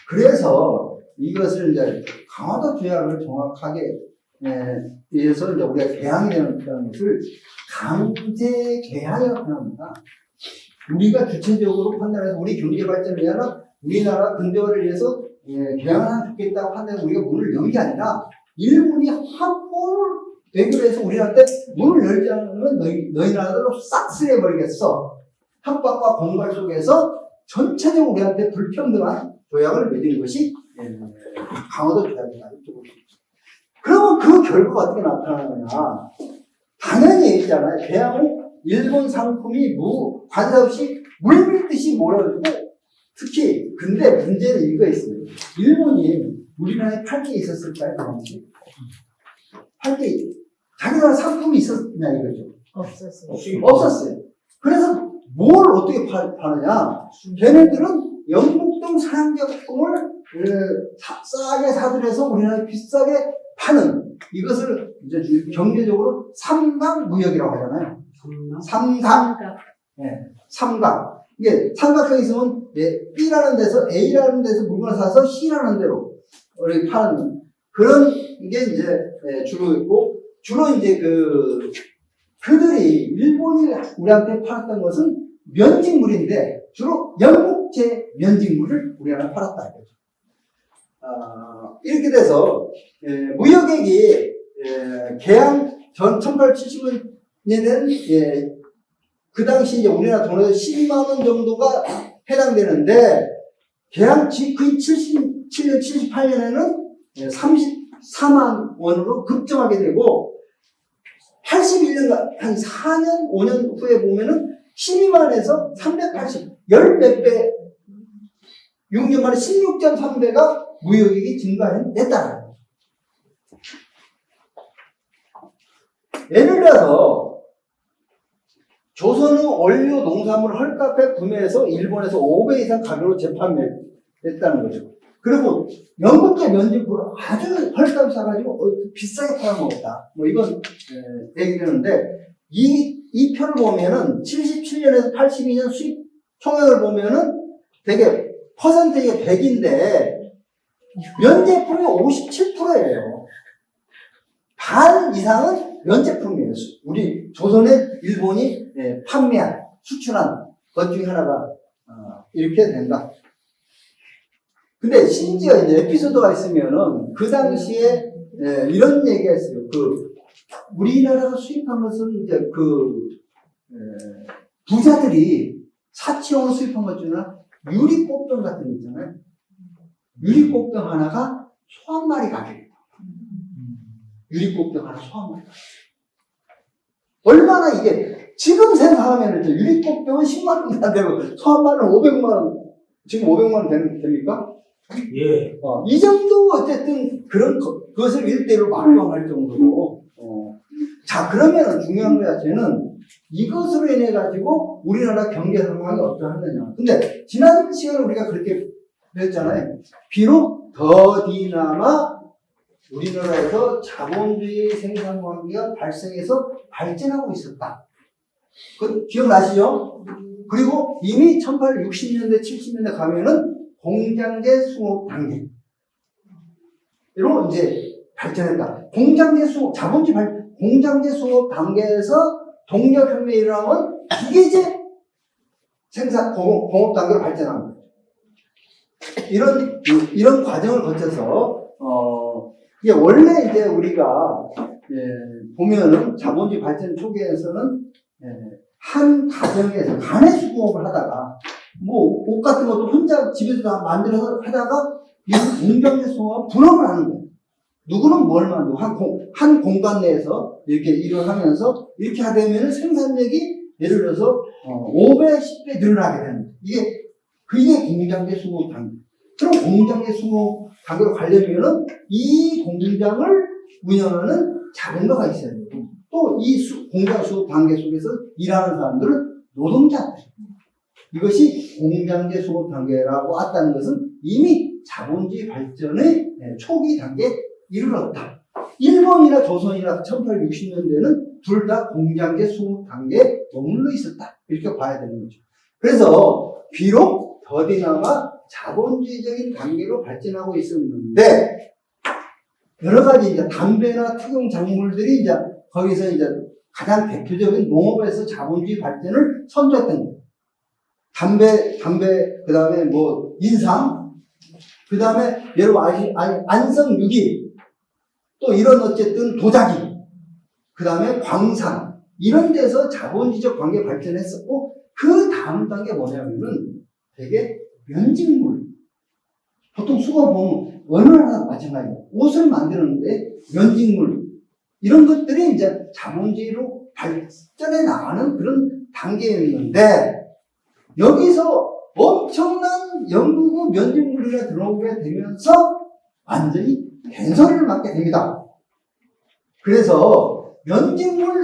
그래서 이것을 이제 강화도 조약을 정확하게 위해서 이제 우리가 개항이 되는 것을 강제 개항이라고 표현합니다. 우리가 주체적으로 판단해서 우리 경제 발전을 위하여 우리나라 근대화를 위해서 개항을 하나 좋겠다고 판단해서 우리가 문을 연 게 아니라 일본이 한포를 외교해서 우리한테 문을 열지 않으면 너희 나라들로 싹 쓸어버리겠어. 협박과 공갈 속에서 전체적으로 우리한테 불평등한 조약을 맺은 것이 강화도 조약이다. 그러면 그 결과가 어떻게 나타나느냐. 당연히 있잖아요. 개항은 일본 상품이 관세 없이 물밀듯이 몰아주고 특히 근데 문제는 이거 있어요. 일본이 우리나라에 팔 게 있었을까요? 그 당시? 팔 게 자기나라 상품이 있었냐 이거죠. 없었어요. 없었어요. 그래서 뭘 어떻게 파느냐? 걔네들은 영국동 사양제품을 싸게 사들여서 우리나라에 비싸게 파는 이것을 이제 경제적으로 삼각무역이라고 하잖아요. 삼각. 네, 삼각. 이게 삼각형이 있으면 B라는 데서 A라는 데서 물건을 사서 C라는 데로 우리 파는 그런 게 이제 주로 있고 주로 이제 그들이 일본이 우리한테 팔았던 것은 면직물인데 주로 영국제 면직물을 우리나라에 팔았다 이거죠. 이렇게 돼서 무역액이 개항 전 1870년에는 그 당시 이제 우리나라 돈으로 12만 원 정도가 해당되는데 개항 직후인 77년 78년에는 34만 원으로 급증하게 되고 81년 한 4년 5년 후에 보면은 12만에서 380 10몇 배 6년 만에 16.3배가 무역액이 증가했다는 거죠. 예를 들어서 조선의 원료 농산물 헐값에 구매해서 일본에서 5배 이상 가격으로 재판매했다는 거죠. 그리고 영국제 면직물을 아주 헐값 사가지고 비싸게 팔아먹었다. 뭐 이건 얘기되는데 이 표를 보면은 77년에서 82년 수입 총액을 보면은 되게 퍼센트가 100인데 면제품이 57%예요. 반 이상은 면제품이에요. 우리 조선에 일본이 판매한 수출한 것 중에 하나가 이렇게 된다. 근데 심지어 이제 에피소드가 있으면은 그 당시에 이런 얘기가 있어요. 우리나라가 수입한 것은 이제 부자들이 사치용으로 수입한 것 중에 유리꽃병 같은 거 있잖아요. 유리꽃병 하나가 소 한 마리 가격이에요. 유리꽃병 하나 소 한 마리 가격. 얼마나 이게 지금 생각하면 유리꽃병은 10만 원도 안 되고 소 한 마리는 500만 원 지금 500만 원 됩니까? 예. 이 정도 어쨌든 그것을 일대로 막용할 정도로 자 그러면 중요한 거야. 쟤는 이것으로 인해 가지고 우리나라 경제 상황이 어떠하느냐. 근데 지난 시간에 우리가 그렇게 배웠잖아요. 비록 더디나마 우리나라에서 자본주의 생산 관계가 발생해서 발전하고 있었다. 그 기억나시죠? 그리고 이미 1860년대 70년대 가면은 공장제 수업 단계 이로 이제 발전했다. 공장제 수업 공장제 수업 단계에서 동력혁명이 일어나면 기계제 생산 공업 단계로 발전한 거죠. 이런 과정을 거쳐서 이게 원래 이제 우리가 보면은 자본주의 발전 초기에서는 한 가정에서 간의 수공업을 하다가 뭐 옷 같은 것도 혼자 집에서 다 만들어서 하다가 이 공장제 수공업 분업을 하는 거예요. 누구는 뭘 만들고 한 공간 내에서 이렇게 일을 하면서 이렇게 하되면 생산력이 예를 들어서 5배, 10배 늘어나게 되는 거예요. 그게 공장제 수공업 단계. 그럼 공장제 수공업 단계로 가려면은 이 공장을 운영하는 자본가가 있어야 되고 또 이 공장 수업 단계 속에서 일하는 사람들은 노동자들. 이것이 공장제 수업 단계라고 왔다는 것은 이미 자본주의 발전의 초기 단계에 이르렀다. 일본이나 조선이나 1860년대는 둘 다 공장제 수업 단계에 머물러 있었다. 이렇게 봐야 되는 거죠. 그래서 비록 더디나마 자본주의적인 단계로 발전하고 있었는데 여러 가지 이제 담배나 특용 작물들이 이제 거기서 이제 가장 대표적인 농업에서 자본주의 발전을 선도했던 거예요. 담배, 그 다음에 뭐, 인삼, 그 다음에, 여러분 안성유기, 또 이런 어쨌든 도자기, 그 다음에 광산, 이런 데서 자본주의적 관계 발전했었고, 그 다음 단계 뭐냐면은 되게 면직물. 보통 수거 보면 어느 나라나 마찬가지예요. 옷을 만드는데 면직물. 이런 것들이 이제 자본주의로 발전해 나가는 그런 단계였는데, 여기서 엄청난 영국의 면직물이 들어오게 되면서 완전히 된소리를 맞게 됩니다. 그래서 면직물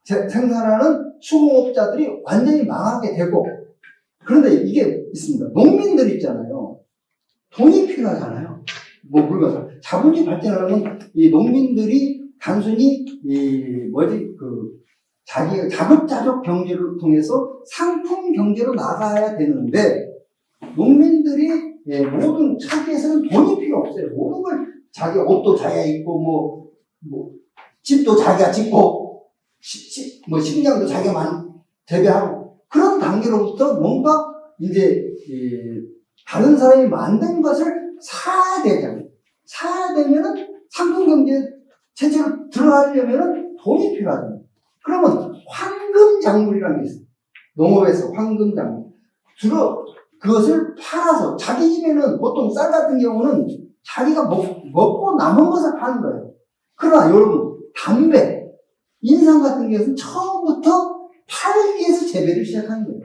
생산하는 수공업자들이 완전히 망하게 되고, 그런데 이게 있습니다. 농민들 있잖아요. 돈이 필요하잖아요. 뭐, 물론, 자본주의 발전하려면 이 농민들이 단순히, 자급자족 경제를 통해서 상품 경제로 나가야 되는데, 농민들이 모든 차기에서는 돈이 필요 없어요. 모든 걸 자기 옷도 자기가 입고, 집도 자기가 짓고, 식량도 자기가 재배하고, 그런 단계로부터 뭔가 이제, 다른 사람이 만든 것을 사야 되잖아요. 사야 되면은 상품 경제 체제로 들어가려면은 돈이 필요하잖아요. 그러면 황금 작물이라는 게 있어요. 농업에서 황금 작물. 주로 그것을 팔아서 자기 집에는 보통 쌀 같은 경우는 자기가 먹고 남은 것을 파는 거예요. 그러나 여러분, 담배, 인삼 같은 경우는 처음부터 팔기 위해서 재배를 시작하는 거예요.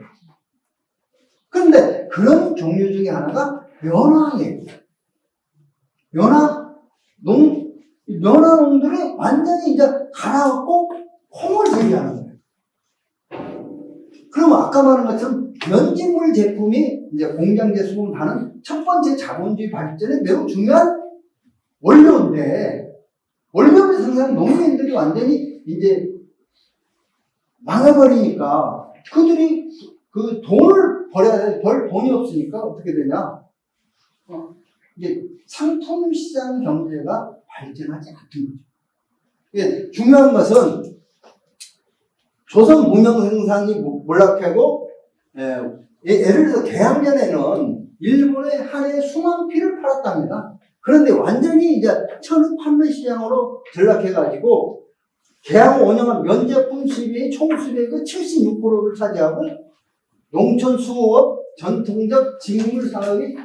그런데 그런 종류 중에 하나가 연화예요. 연화농들이 완전히 이제 갈아엎고 콩을 재배하는 거예요. 그러면 아까 말한 것처럼 면직물 제품이 이제 공장제 수공을 하는 첫 번째 자본주의 발전에 매우 중요한 원료인데, 원료를 생산하는 농민들이 완전히 이제 망해버리니까 그들이 그 돈을 벌 돈이 없으니까 어떻게 되냐? 이게 상품 시장 경제가 발전하지 않는 거죠. 이게 중요한 것은 조선 무명 생산이 몰락하고, 예를 들어서 개항전에는 일본에 한 해 수만 피를 팔았답니다. 그런데 완전히 이제 천연 판매 시장으로 전락해가지고 개항을 운영한 면제품 수입의 총 수입액의 76%를 차지하고 농촌 수공업 전통적 직물 사업이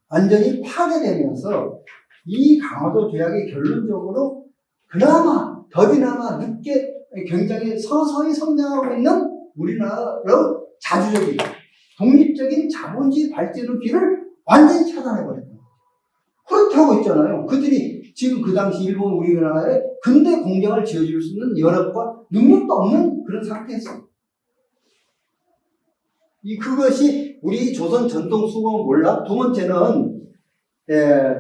완전히 파괴되면서 이 강화도 조약이 결론적으로 그나마 더디나마 늦게 굉장히 서서히 성장하고 있는 우리나라의 자주적인 독립적인 자본주의 발전의 길을 완전히 차단해버렸다. 그렇게 하고 있잖아요. 그들이 지금 그 당시 일본 우리나라에 근대 공장을 지어줄 수 있는 여력과 능력도 없는 그런 상태에서 그것이 우리 조선 전통 수공업 몰락. 두 번째는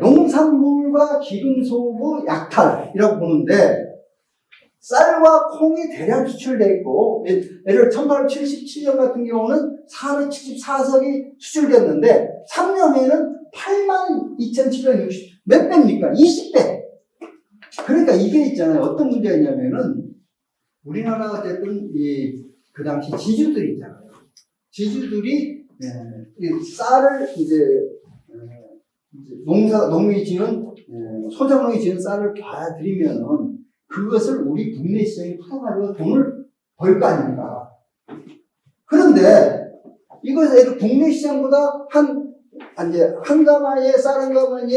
농산물과 기금속의 약탈이라고 보는데, 쌀과 콩이 대량 수출되어 있고, 예를 1877년 같은 경우는 474석이 수출되었는데 3년에는 82,760 몇 배입니까? 20배. 그러니까 이게 있잖아요. 어떤 문제가 있냐면은 우리나라 어쨌든 그 당시 지주들이 있잖아요. 지주들이 쌀을 이제 농민이 지은 소작농이 지은 쌀을 봐드리면은 그것을 우리 국내 시장에 팔아가지고 돈을 벌 거 아닙니까? 그런데 이것을 국내 시장보다 한 가마에 쌀 한 가마에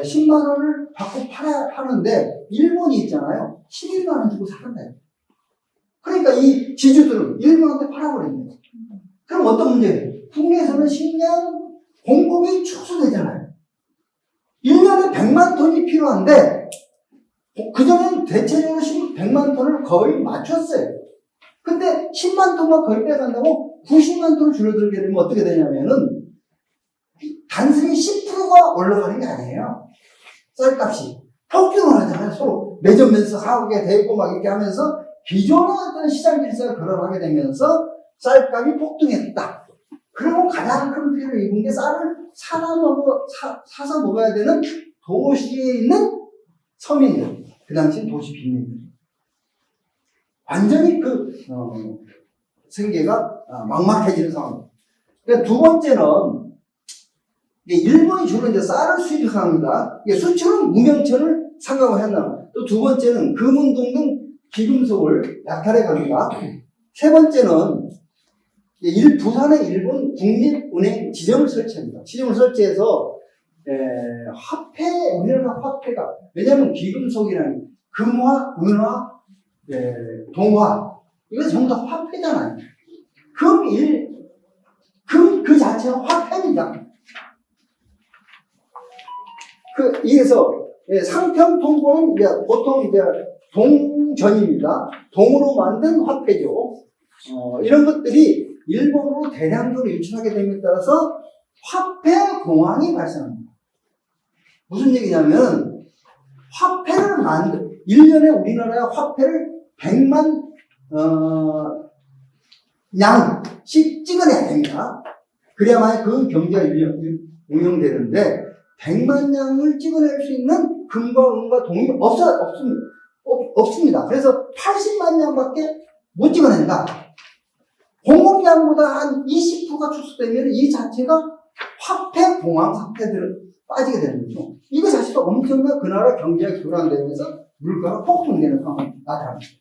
10만 원을 받고 파는데 일본이 있잖아요. 11만 원 주고 사는데. 그러니까 이 지주들은 일본한테 팔아버립니다. 그럼 어떤 문제예요? 국내에서는 식량 공급이 축소되잖아요. 1년에 100만 톤이 필요한데 그전에는 대체적으로 100만 톤을 거의 맞췄어요. 근데 10만 톤만 거의 빼간다고 90만 톤을 줄어들게 되면 어떻게 되냐면은 단순히 10%가 올라가는 게 아니에요. 쌀값이 폭등을 하잖아요. 서로 매점면서 하게 되고 막 이렇게 하면서 기존의 어떤 시장 질서를 거론하게 되면서 쌀값이 폭등했다. 그리고 가장 큰 피해를 입은 게 쌀을 사서 먹어야 되는 도시에 있는 서민들. 그 당시 도시 빈민들. 완전히 생계가 막막해지는 상황입니다. 그러니까 두 번째는, 일본이 주로 이제 쌀을 수입합니다. 수출은 무명천을 상각을 한다. 또 두 번째는 금은동 등 기금속을 약탈해 갑니다. 세 번째는, 부산에 일본 국립은행 지점을 설치합니다. 지점을 설치해서, 우리나라 화폐가, 왜냐하면 기금속이라는 금화, 은화, 동화, 이거 전부 다 화폐잖아요. 그 자체가 화폐입니다. 이래서, 상평 통보는 이제 보통 이제 동전입니다. 동으로 만든 화폐죠. 이런 것들이 일본으로 대량적으로 유출하게 됨에 따라서 화폐 공황이 발생합니다. 무슨 얘기냐면, 화폐를 1년에 우리나라의 화폐를 100만, 양씩 찍어내야 됩니다. 그래야만 그 경제가 운영되는데, 100만 양을 찍어낼 수 있는 금과 은과 동이 없습니다. 그래서 80만 양밖에 못 찍어낸다. 공급량보다 한 20%가 축소되면 이 자체가 화폐 공황 상태들을 빠지게 되는 거죠. 이거 자체가 엄청난 그 나라 경제가 교란되면서 물가가 폭등되는 상황이 나타납니다.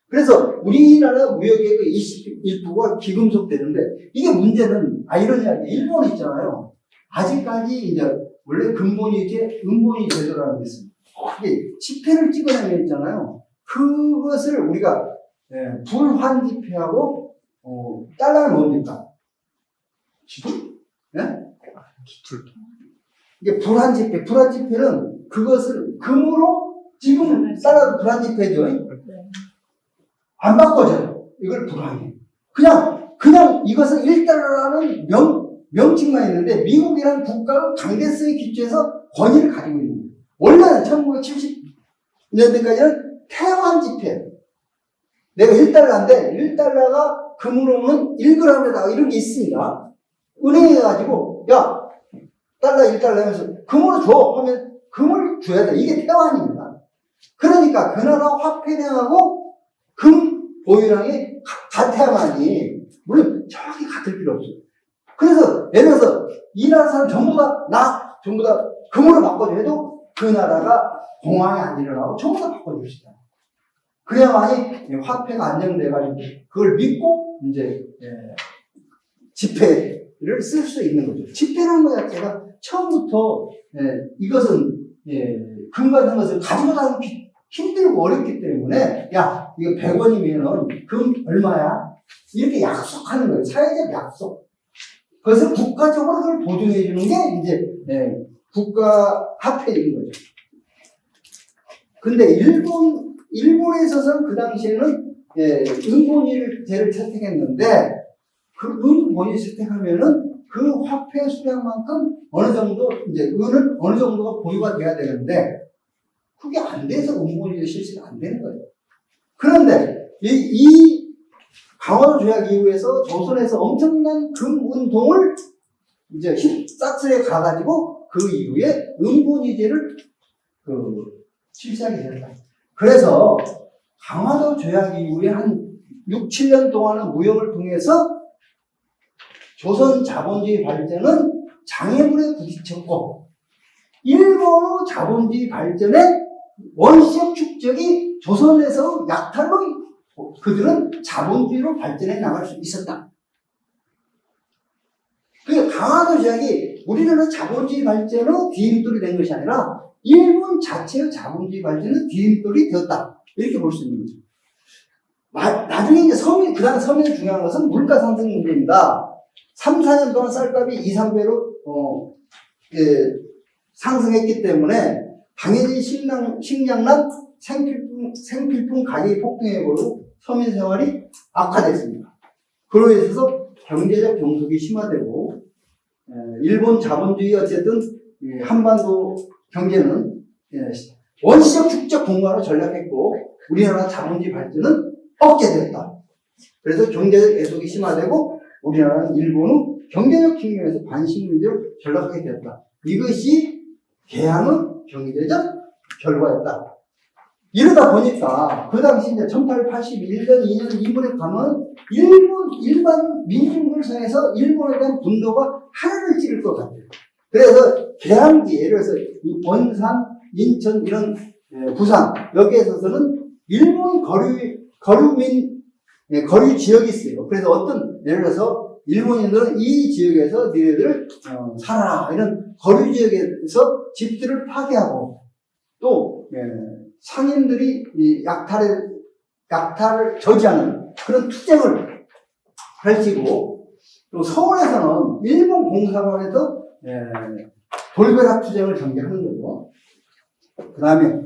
그래서 우리나라 무역의 그 21%가 기금속되는데, 이게 문제는 아이러니하게 일본에 있잖아요. 아직까지 이제 원래 근본이제, 은본위 제도라는 게 있습니다. 이게 지폐를 찍어내면 있잖아요. 그것을 우리가 불환지폐하고 달러는 뭡니까? 이게 불환지폐는 그것을 금으로, 지금 달러도 불환지폐죠. 안 바꿔져요. 이걸 불환이에요. 그냥 이것은 1달러라는 명칭만 있는데, 미국이라는 국가가 강대성에 기초해서 권위를 가지고 있는 거예요. 원래는 1970년대까지는 태환지폐. 내가 1달러인데, 1달러가 금으로는 1g에다가 이런 게 있습니다. 은행에 가지고, 야, 달러 1달러 하면서 금으로 줘! 하면 금을 줘야 돼. 이게 태환입니다. 그러니까 그 나라 화폐량하고 금 보유량이 같아야만이, 물론 정확히 같을 필요 없어요. 그래서 예를 들어서 이 나라 사람 전부 다 금으로 바꿔줘 해도 그 나라가 공황이 안 일어나고 전부 다 바꿔줄 수 있다. 그래야만이 화폐가 안정돼가지고 그걸 믿고 이제 지폐를 쓸 수 있는 거죠. 지폐라는 것 자체가 처음부터 이것은 금 같은 것을 가지고 다니기 힘들고 어렵기 때문에, 야, 이거 100원이면은 금 얼마야? 이렇게 약속하는 거예요. 사회적 약속. 그것을 국가적으로 그걸 보증해 주는 게 이제 국가 화폐인 거죠. 근데 일본에 있어서는 그 당시에는 은본위제를 채택했는데, 그 은본위 채택하면은 그 화폐 수량만큼 어느 정도 이제 은은 어느 정도가 보유가 돼야 되는데, 그게 안 돼서 은본위제 실시가 안 되는 거예요. 그런데 이 강화도 조약 이후에서 조선에서 엄청난 금 운동을 이제 싹쓸이에 가가지고 그 이후에 은본위제를 실시하게 됐다. 그래서 강화도 조약 이후에 한 6, 7년 동안은 무역을 통해서 조선 자본주의 발전은 장애물에 부딪혔고, 일본의 자본주의 발전의 원시적 축적이 조선에서 약탈로 그들은 자본주의로 발전해 나갈 수 있었다. 그러니까 강화도 조약이 우리나라 자본주의 발전의 뒤임돌이 된 것이 아니라 일본 자체의 자본주의 발전의 뒤임돌이 되었다. 이렇게 볼 수 있는 거죠. 나중에 이제 그 다음 서민이 중요한 것은 물가 상승 문제입니다. 3, 4년 동안 쌀값이 2, 3배로 상승했기 때문에 당연히 식량난 생필품 가격이 폭등해버리고 서민 생활이 악화됐습니다. 그로 인해서 경제적 경속이 심화되고, 일본 자본주의 어쨌든 한반도 경제는 원시적 축적 공간으로 전락했고, 우리나라 자본주의 발전은 억제됐다. 그래서 경제적 애속이 심화되고, 우리나라는 일본은 경제적 측면에서 관심 문제로 전락하게 되었다. 이것이 개항의 경제적 결과였다. 이러다 보니까 그 당시 이제 1881년 2년 이번에 가면 일반 민중들상에서 일본에 대한 분노가 하늘을 찌를 것 같아요. 그래서 개항지, 예를 들어서 원산, 인천 이런 부산 여기에 있어서는 일본 거류 지역이 있어요. 그래서 예를 들어서 일본인들은 이 지역에서 너희들 살아라 이런 거류 지역에서 집들을 파괴하고, 또 상인들이 이 약탈을 저지하는 그런 투쟁을 펼치고 또 서울에서는 일본 공사관에서 돌벼락 투쟁을 전개하는 거죠. 그 다음에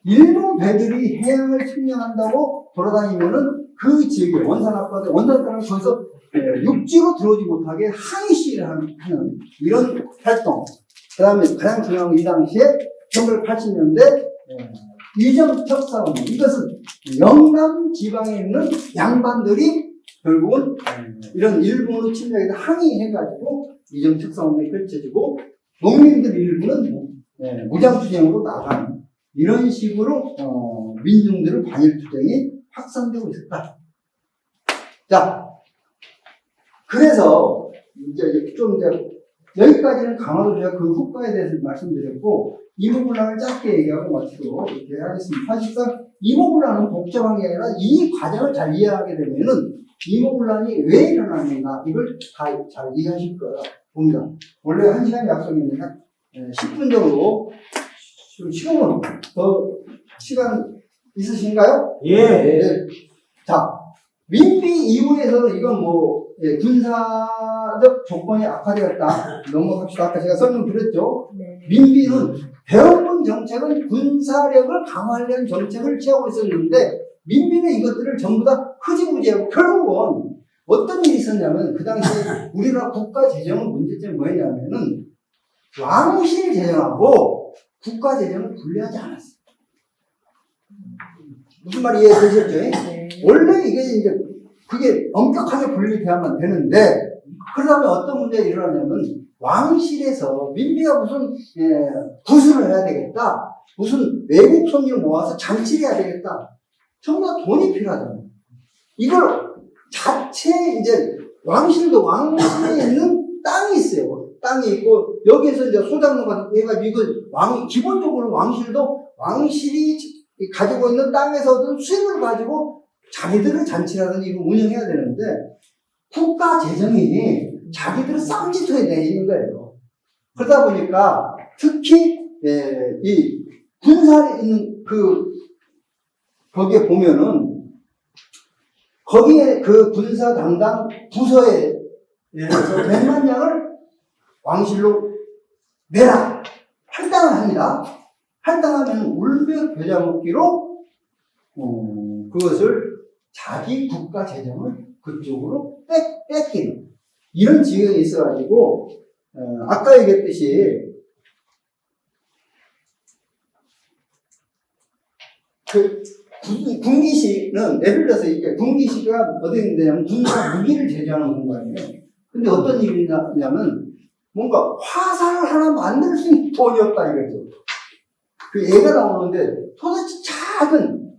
일본 배들이 해양을 침략한다고 돌아다니면은 그 지역에 원산 앞바다, 원산 땅을 거기서 육지로 들어오지 못하게 항의 시위를 하는 이런 활동. 그 다음에 가장 중요한 건 이 당시에 1980년대 이정적 싸움. 이것은 영남 지방에 있는 양반들이 결국은 이런 일본의 침략에 항의해가지고 이정적 싸움이 펼쳐지고 농민들 일부는 무장투쟁으로 나가는 이런 식으로 민중들의 반일투쟁이 확산되고 있었다. 자, 그래서 이제 좀 여기까지는 강화도 제가 그 후과에 대해서 말씀드렸고 이모군란을 짧게 얘기하고 마치도록 이렇게 하겠습니다. 사실상 이모군란은 복잡한 게 아니라 이 과정을 잘 이해하게 되면은 이모군란이 왜 일어나는가 이걸 다 잘 이해하실 거라 봅니다. 원래 1시간 약속이니까 10분 정도 시간으로 더 시간 있으신가요? 예. 자, 민비 이후에서는 이건 군사적 조건이 악화되었다. 넘어갑시다. 아까 제가 설명드렸죠. 네. 민비는 대원군 정책은 군사력을 강화하려는 정책을 취하고 있었는데 민비는 이것들을 전부 다 흐지부지하고 결국은 어떤 일이 있었냐면 그 당시에 우리나라 국가 재정의 문제점이 뭐였냐면은 왕실 재정하고 국가 재정을 분리하지 않았어요. 무슨 말이 이해되셨죠? 네. 원래 이게 이제 그게 엄격하게 분리돼야만 되는데 그러다면 어떤 문제가 일어나냐면 왕실에서 민비가 무슨 구슬을 해야 되겠다, 무슨 외국 손님을 모아서 잔치를 해야 되겠다, 전부 다 돈이 필요하잖아요. 이걸 자체 이제 왕실도 왕실에 있는 땅이 있어요. 땅이 있고 여기에서 이제 소장로가 해가지고 이거 기본적으로 왕실이 가지고 있는 땅에서 얻은 수익을 가지고 자기들의 잔치라든지 이거 운영해야 되는데 국가 재정이 자기들의 쌍지토에 내 있는 거예요. 그러다 보니까 특히 이 군사에 있는 거기에 보면은 거기에 그 군사 담당 부서에 예를 들어서 100만 양을 왕실로 내라 할당을 합니다. 할당하면 울며 겨자 먹기로 그것을 자기 국가 재정을 그쪽으로 뺏기는 이런 지경이 있어가지고 아까 얘기했듯이 그 군기시는 예를 들어서 이게 군기시가 어디 있냐면 군사 무기를 제조하는 공간이에요. 근데 어떤 일이 있냐면 뭔가 화살을 하나 만들 수 있는 돈이 없다 이거죠. 그 얘가 나오는데 도대체 작은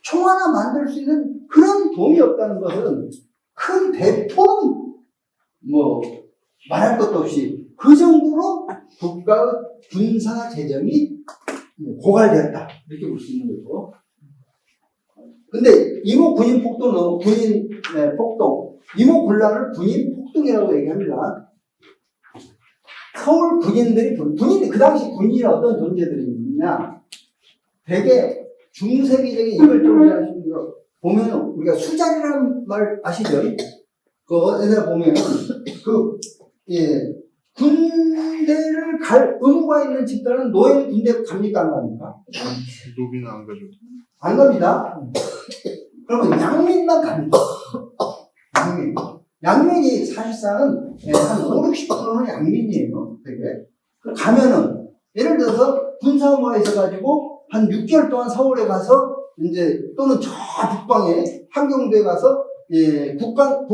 총 하나 만들 수 있는 그런 돈이 없다는 것은 큰 대포는 말할 것도 없이 그 정도로 국가의 군사 재정이 고갈되었다 이렇게 볼 수 있는 거고. 근데 이모 군인 폭동, 이모 군란을 군인 폭동이라고 얘기합니다. 서울 군인들이 그 당시 군인이 어떤 존재들이 있느냐? 되게 중세기적인 이걸 존재하시는 거 보면 우리가 수장이라는 말 아시죠? 그거에 보면 군대를 갈 의무가 있는 집단은 노예는 군대 갑니까 안 갑니까? 노비는 안 가죠. 안 갑니다. 그러면 양민만 갑니다. 양민이 사실상은 한 5, 60%는 양민이에요. 되게. 가면은 예를 들어서 군사무가 있어가지고 한 6개월 동안 서울에 가서 이제 또는 저 북방에 함경도에 가서 국방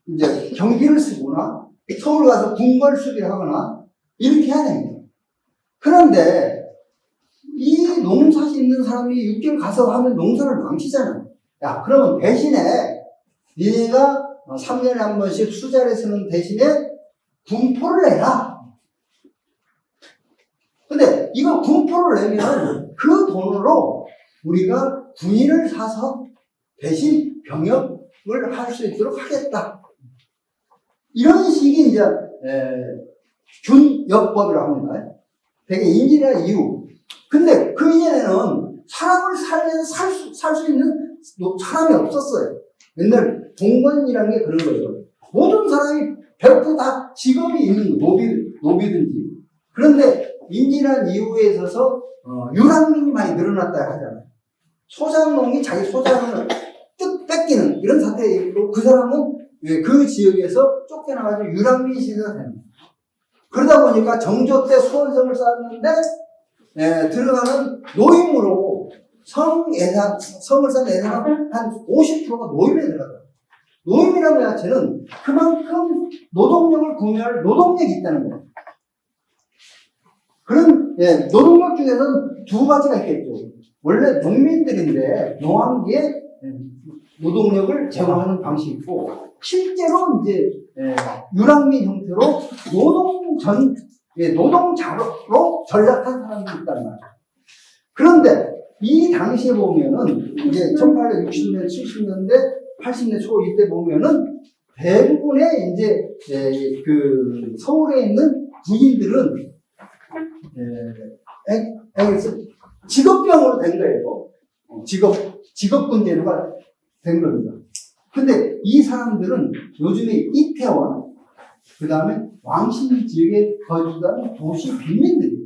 이제 경비를 쓰거나 서울 가서 군걸 수비를 하거나 이렇게 해야 됩니다. 그런데 이 농사 짓는 사람이 6개월 가서 하면 농사를 망치잖아요. 야, 그러면 대신에 니네가 3년에 한 번씩 수자를 쓰는 대신에 군포를 내라. 근데 이거 군포를 내면 그 돈으로 우리가 군인을 사서 대신 병역을 할 수 있도록 하겠다. 이런 식이 이제 준역법이라고 합니다. 되게 인질이나 이유. 근데 그 이전에는 사람을 살려서 살 수 있는 사람이 없었어요. 옛날 동관이라는 게 그런 거죠. 모든 사람이 100% 다 직업이 있는 거, 노비든지. 그런데 임진왜란 이후에 있어서 유랑민이 많이 늘어났다 하잖아요. 소장농이 자기 소장을 뺏기는 이런 사태에 있고, 그 사람은 그 지역에서 쫓겨나가지고 유랑민 시대가 됩니다. 그러다 보니까 정조 때 수원성을 쌓았는데 들어가는 노임으로 성을 쌓는 예산 한 50%가 노임에 들어가요. 노임이라는 자체는 그만큼 노동력을 구매할 노동력이 있다는 거예요. 그런 노동력 중에서는 두 가지가 있겠죠. 원래 농민들인데 농한기에 노동력을 제공하는 방식이 있고, 실제로 이제 유랑민 형태로 노동자로 전락한 사람들이 있단 말이에요. 그런데 이 당시에 보면은 이제 1860년, 70년대, 80년 초 이때 보면은 대부분의 이제 그 서울에 있는 군인들은 직업병으로 된 거예요. 직업군 제도가 된 겁니다. 근데 이 사람들은 요즘에 이태원, 그 다음에 왕신 지역에 거주하는 도시 빈민들이에요.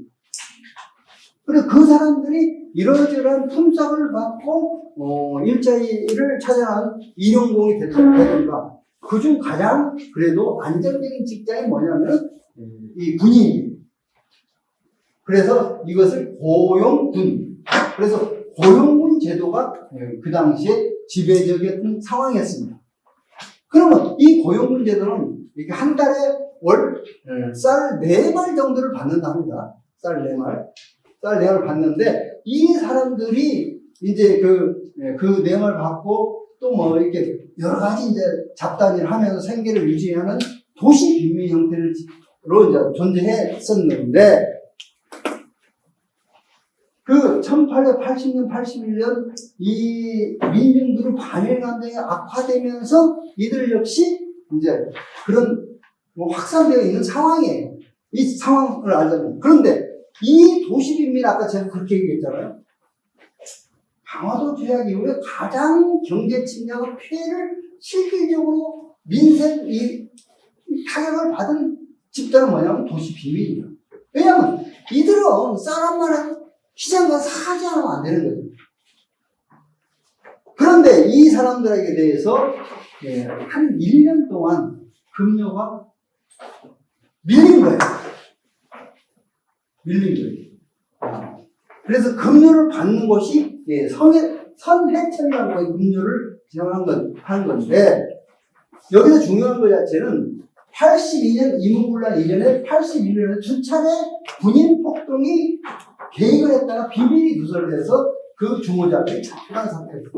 그래서 그 사람들이 이러저러한 품삯을 받고 일자리를 찾아가는 일용공이 되든가, 그중 가장 그래도 안정적인 직장이 뭐냐면 이 군인이에요. 그래서 이것을 고용군, 그래서 고용군 제도가 그 당시에 지배적이었던 상황이었습니다. 그러면 이 고용군 제도는 이렇게 한 달에 쌀 4말 정도를 받는다 합니다. 쌀 4말 받는데, 이 사람들이 이제 그 4말 받고 또 뭐 이렇게 여러 가지 이제 잡다니를 하면서 생계를 유지하는 도시 빈민 형태로 이제 존재했었는데, 그 1880년, 81년 이 민중들의 반일 감정이 악화되면서 이들 역시 이제 그런 확산되어 있는 상황이에요. 이 상황을 알자면. 그런데 이 도시빈민, 아까 제가 그렇게 얘기했잖아요. 강화도 조약 이후에 가장 경제 침략의 피해를 실질적으로 민생 이 타격을 받은 집단은 뭐냐면 도시빈민이에요. 왜냐하면 이들은 쌀 한 마리 시장 가서 사지 않으면 안 되는 거죠. 그런데 이 사람들에게 대해서 한 1년 동안 급료가 밀린 거예요. 그래서 급료를 받는 것이 선해청이라는 급료를 지정하는 건데, 여기서 중요한 것 자체는 82년 이문군란 이전에 81년에 두 차례 군인 폭동이 계획을 했다가 비밀이 누설돼서 그 주모자들이 잡혀간 상태입니다.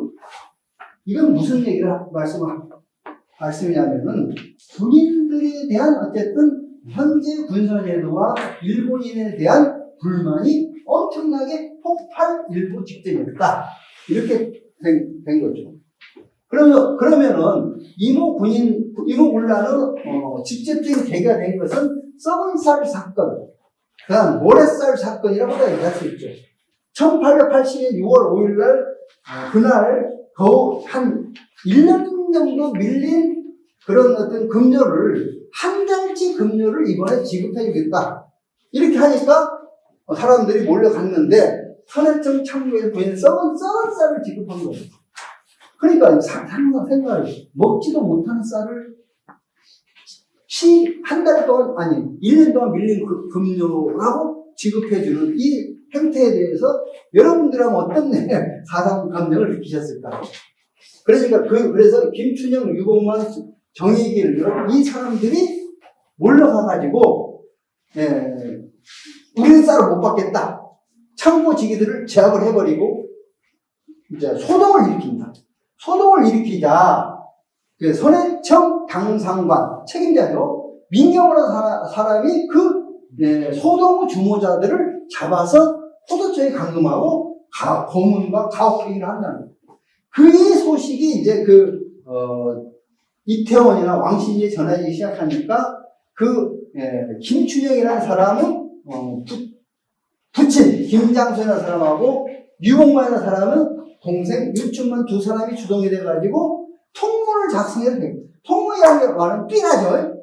이건 무슨 얘기를 말씀이냐면은, 군인들에 대한 어쨌든 현재 군사제도와 일본인에 대한 불만이 엄청나게 폭발 일부 직전이었다. 이렇게 된 거죠. 그러면은 이모군란의 직접적인 계기가 된 것은 썩은 쌀 사건, 그 다음 모래쌀 사건이라고 얘기할 수 있죠. 1880년 6월 5일 날, 그날 겨우 한 1년 정도 밀린 그런 어떤 급료를, 한 달치 급료를 이번에 지급해주겠다. 이렇게 하니까 사람들이 몰려갔는데, 선해청 창구에서 보이는 썩은 쌀을 지급한 거예요. 그러니까 항상 생각을, 먹지도 못하는 쌀을 한 달 동안, 아니 1년 동안 밀린 급료라고 지급해주는 이 행태에 대해서 여러분들은 어떤 사상 감정을 느끼셨을까? 그래서 김춘영, 유봉만, 정의길 이 사람들이 몰려가가지고 우리는 쌀을 못 받겠다. 창고지기들을 제압을 해버리고 이제 소동을 일으킨다. 소동을 일으키자 그 선해청 당상관 책임자죠. 민경으로 사람이 그 소동 후 주모자들을 잡아서 포도청에 감금하고 고문과 가혹행위를 한다는 거예요. 그 소식이 이제 이태원이나 왕신리에 전해지기 시작하니까 김춘영이라는 사람은 부친 김장수라는 사람하고 유봉만이라는 사람은 동생 윤춘만 두 사람이 주동이 돼가지고 통문을 작성해도 돼요. 통문이라는 말은 삐나죠.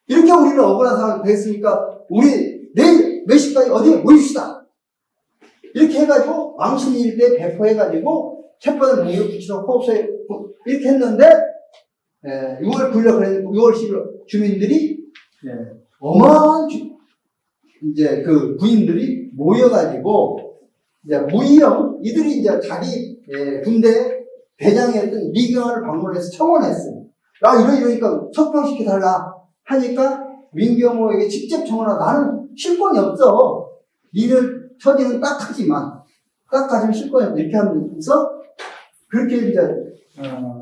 이렇게 우리는 억울한 상황이 됐으니까 우리 내일 몇 시까지 어디에 모입시다. 이렇게 해가지고 왕신일 때 배포해가지고 첫 번째 무역 붙이고 호흡소에 이렇게 했는데 6월 9일 그랬는데 6월 10일 주민들이 어마어마한 이제 그 부인들이 모여가지고 이제 무이영 이들이 이제 자기 군대 대장이었던 미경을 방문해서 청원했어요. 야 이러니까 석방시켜달라 하니까 민경호에게 직접 청원하고 나는 실권이 없어. 니들 처지는 딱하지만 딱하지만 실권이 없어. 이렇게 하면서 그렇게 이제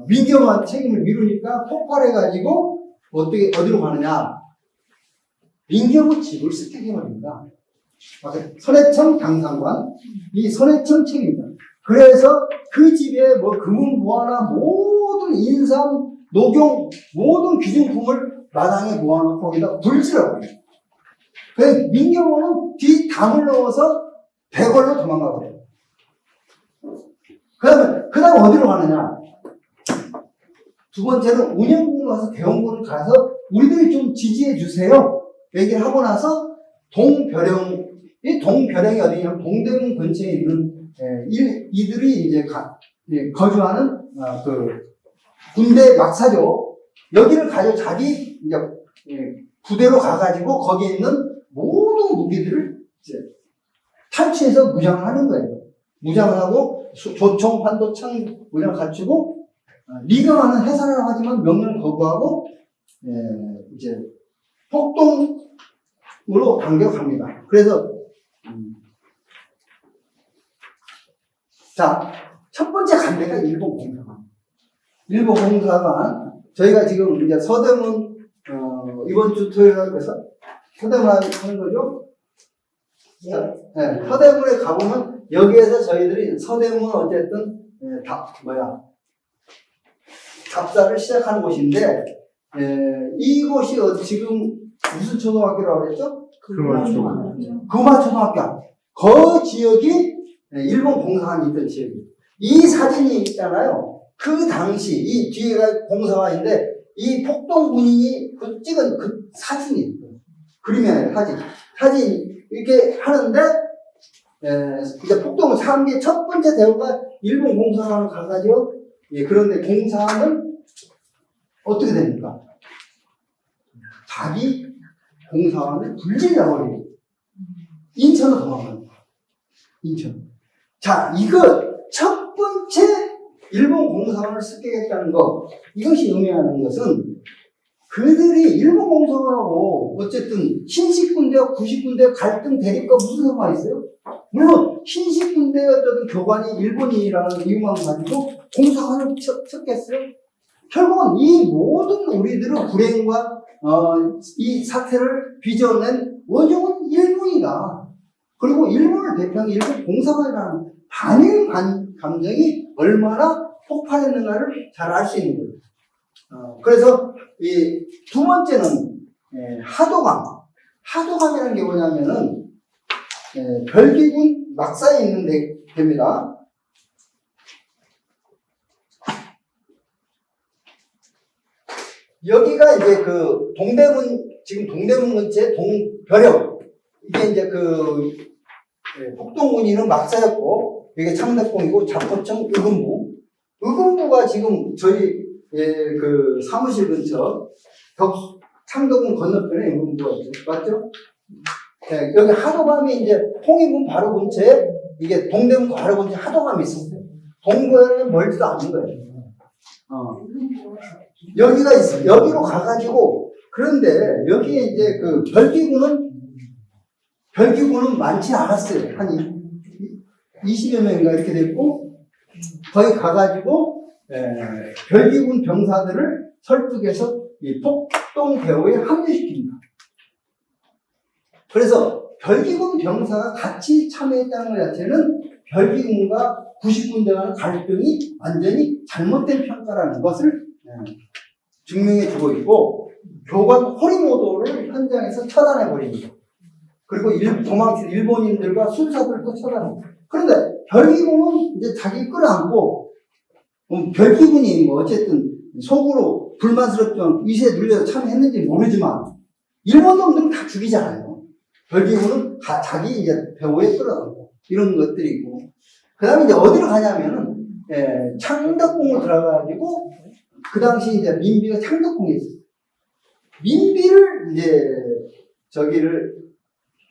민경호한테 책임을 미루니까 폭발해가지고 어디로 가느냐? 민경호 집을 습격해버립니다. 선해청 당상관, 이 선해청 책입니다. 그래서 그 집에 뭐 금은 모아나 모든 인삼, 녹용, 모든 귀중품을 마당에 모아놓고 거기다 불지라고 해요. 그래서 민경호는 뒤 담을 넣어서 대궐로 도망가버려요. 그 다음 어디로 가느냐? 두 번째는 운영군으로 가서 대원군을 가서 우리들이 좀 지지해 주세요. 얘기를 하고 나서 이 동별영이 어디냐면 동대문 근처에 있는 이들이 이제 거주하는 그 군대 막사죠. 여기를 가지고 자기 이제 부대로 가가지고 거기에 있는 모든 무기들을 이제 탈취해서 무장을 하는 거예요. 무장을 하고 조총, 환도, 창 무장을 갖추고 리그만은 해산을 하지만 명령을 거부하고 이제 폭동으로 당겨갑니다. 그래서 자, 첫 번째 간대가 일본 공사관. 일본 공사관 저희가 지금 이제 서대문 이번 주 토요일에 그래서 서대문 하는 거죠. 네, 서대문에 가보면 여기에서 저희들이 서대문 어쨌든 답사를 시작하는 곳인데 이곳이 지금 무슨 초등학교라고 그랬죠? 금화초등학교. 그 지역이 일본 공사관이 있던 지역이에요. 이 사진이 있잖아요. 그 당시 이 뒤에가 공사관인데 이 폭동 군인이 찍은 그 사진이 있어요. 그림에 사진 이렇게 하는데 이제 폭동을 사는 게 첫 번째 대우가 일본 공사관을 가가지고 그런데 공사관은 어떻게 됩니까? 자기 공사관을 불질라고 해요. 인천으로 도망가요. 인천. 자, 이거 첫 번째 일본 공사관을 습격했다는 거, 이것이 의미하는 것은 그들이 일본 공사관하고 어쨌든 신식군대와 구식군대와 갈등 대립과 무슨 상관이 있어요? 물론 신식군대의 어떤 교관이 일본인이라는 이유만 가지고 공사관을 쳤겠어요? 결국은 이 모든 우리들의 불행과 이 사태를 빚어낸 원흉은 일본이다. 그리고 일본을 대표하는 일본 공사관이라는 반일 감정이 얼마나 폭발했는가를 잘 알 수 있는 거예요. 그래서 이 두 번째는 하도강. 하도강이라는 게 뭐냐면은 별기군 막사에 있는 데입니다. 여기가 이제 그 지금 동대문 근처에 동별영. 이게 이제 폭동군인은 막사였고, 이게 창덕궁이고, 자포청 의금부가 지금 저희, 그 사무실 근처, 창덕궁 건너편에 의금부가 있죠. 맞죠? 여기 하도감이 이제 통일문 바로 근처에, 이게 동대문 바로 근처에 하도감이 있었어요. 동구에는 멀지도 않은 거예요. 여기가 있어요. 여기로 가가지고, 그런데 여기에 이제 그 별기군은 많지 않았어요. 한 20여 명인가 이렇게 됐고, 거기 가가지고, 별기군 병사들을 설득해서 이 폭동 대우에 합류시킵니다. 그래서 별기군 병사가 같이 참여했다는 것 자체는 별기군과 구식군대와의 갈등이 완전히 잘못된 평가라는 것을 증명해 주고 있고, 교관 호리모도를 현장에서 처단해버립니다. 그리고 도망친 일본인들과 술사들도 처단합니다. 그런데 별기군은 이제 자기 끌어안고, 별기군이 뭐 어쨌든 속으로 불만스럽지만 위세에 눌려서 참여했는지 모르지만 일본 놈들은 다 죽이잖아요. 결국은 자기 이제 배후에 끌어가고 이런 것들이 있고 그 다음에 이제 어디로 가냐면은 창덕궁을 들어가가지고 그 당시 이제 민비가 창덕궁에 있었어요. 민비를 이제 저기를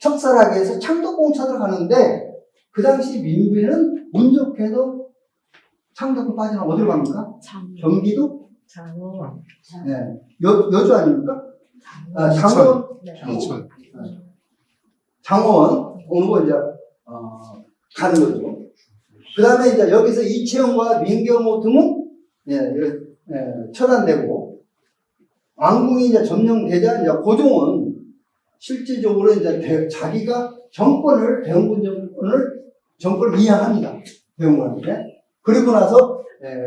척살하게 해서 창덕궁 쳐들어가는데 그 당시 민비는 운 좋게도 창덕궁 빠지면 어디로 갑니까? 경기도? 장원. 네. 여주 아닙니까? 아, 장원. 인천. 장원 오는 거 이제 가는 거죠. 그 다음에 이제 여기서 이채용과 민경호 등은 처단되고 왕궁이 이제 점령되자 이제 고종은 실질적으로 이제 자기가 대원군 정권을 이양합니다. 대원군한테. 그리고 나서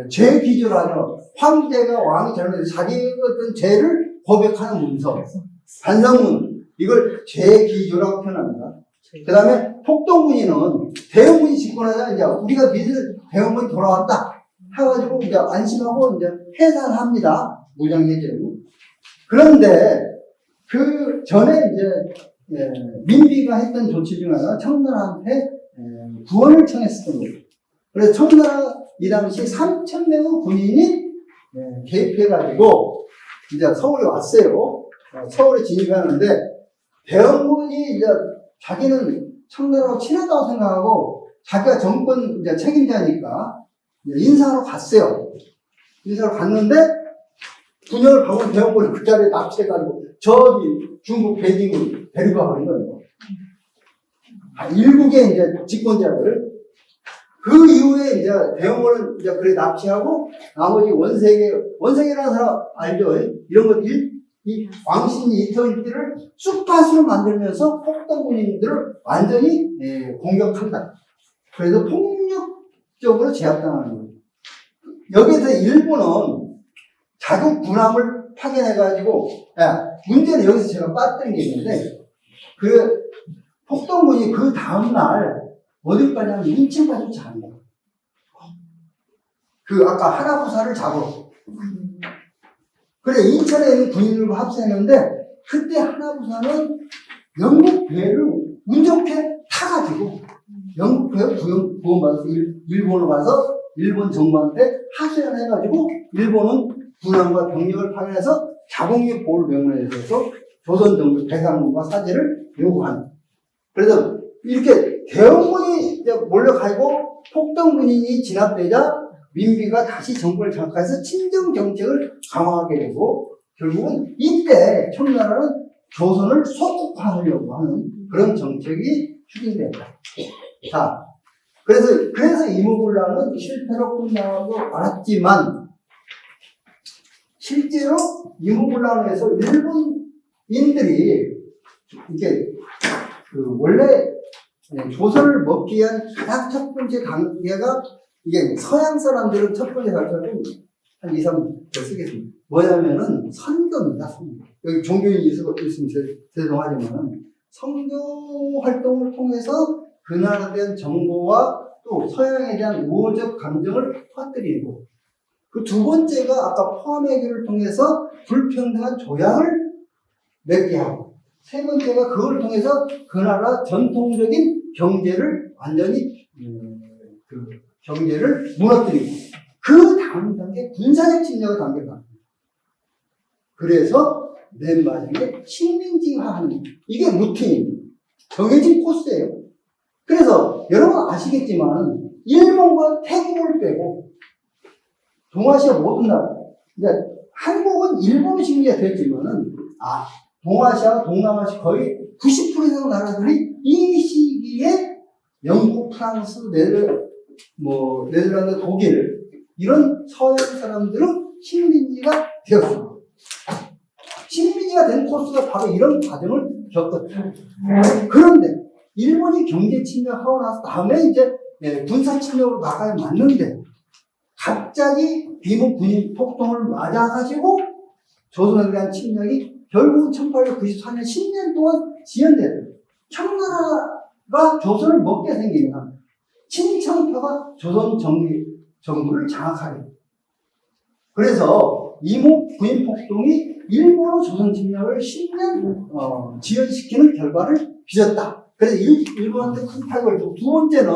죄 기조를 하는 황제가 왕이 잘못해서 자기의 어떤 죄를 고백하는 문서 반성문 이걸 죄 기조라고 표현합니다. 그 다음에 폭동군인은 대원군이 집권하자 이제 우리가 믿을 대원군이 돌아왔다 해가지고 이제 안심하고 이제 해산합니다. 무장해제로. 그런데 그 전에 이제 민비가 했던 조치 중에 하나가 청나라한테 구원을 청했었던 거예요. 그래서 청나라 이 당시 3,000명의 군인이 개입해가지고 이제 서울에 왔어요. 서울에 진입하는데 대원군이 이제 자기는 청나라하고 친하다고 생각하고 자기가 정권 이제 책임자니까 이제 인사하러 갔어요. 인사하러 갔는데 군역을 박은 대원군을 그 자리에 납치해가지고 저기 중국 베이징으로 데리고 가버린 거예요. 일국의 이제 집권자들. 그 이후에 이제 대원군을 이제 그래 납치하고 나머지 원세계라는 사람 알죠? 이런 것들, 이 왕신 이터리티를 쑥갓으로 만들면서 폭동군인들을 완전히 공격한다. 그래서 폭력적으로 제압당하는 거예요. 여기에서 일본은 자국 군함을 파견해가지고, 문제는 여기서 제가 빠뜨린 게 있는데, 그 폭동군이 그 다음날 어디까지 하면 인천까지 잡는 거예요. 그 아까 하나부사를 잡으러. 그래, 인천에 있는 군인들과 합세했는데, 그때 하나부사는 영국 배를 운 좋게 타가지고, 영국 배를 구원받아서 일본으로 가서 일본 정부한테 하소연 해가지고, 일본은 군함과 병력을 파견해서 자국민 보호를 명령해 줘서 조선 정부 배상금과 사죄를 요구하는. 그래서 이렇게 대원군이 이제 몰려가고 폭동군인이 진압되자 민비가 다시 정권을 장악해서 친정 정책을 강화하게 되고 결국은 이때 청나라는 조선을 소국화하려고 하는 그런 정책이 추진된다. 자, 그래서 이무군란은 실패로 끝나고 말았지만 실제로 이무군란에서 일본인들이 이게 원래 조선을 먹기 위한 가장 첫 번째 단계가 이게 서양 사람들은 첫 번째 단계가 한 2, 3분 더 쓰겠습니다. 뭐냐면은 선교입니다. 선교. 여기 종교인이 있으면 죄송하지만 선교 활동을 통해서 그 나라에 대한 정보와 또 서양에 대한 우호적 감정을 퍼뜨리고 그 두 번째가 아까 포함해결을 통해서 불평등한 조약을 맺게 하고 세 번째가 그걸 통해서 그 나라 전통적인 경제를 완전히 경제를 무너뜨리고 그 다음 단계 군사적 침략을 단계가 그래서 맨 마지막에 식민지화하는 이게 루틴입니다. 정해진 코스예요. 그래서 여러분 아시겠지만 일본과 태국을 빼고 동아시아 모든 나라 이제 한국은 일본 식민지가 됐지만은 동아시아, 동남아시아 거의 90% 이상 나라들이 이 시기에 영국, 프랑스, 네덜란드, 독일 이런 서양 사람들은 식민지가 되었습니다. 식민지가 된 코스가 바로 이런 과정을 겪었죠. 그런데 일본이 경제 침략하고 나서 다음에 이제 군사 침략으로 나가야 맞는데 갑자기 비문 군인 폭동을 맞아가지고 조선에 대한 침략이 결국은 1894년 10년 동안 지연돼요. 청나라가 조선을 먹게 생기면 친청파가 조선 정부를 장악하게 돼요. 그래서 이모 부인 폭동이 일본의 조선 침략을 10년 지연시키는 결과를 빚었다. 그래서 일본한테 큰 타격을 주고, 두 번째는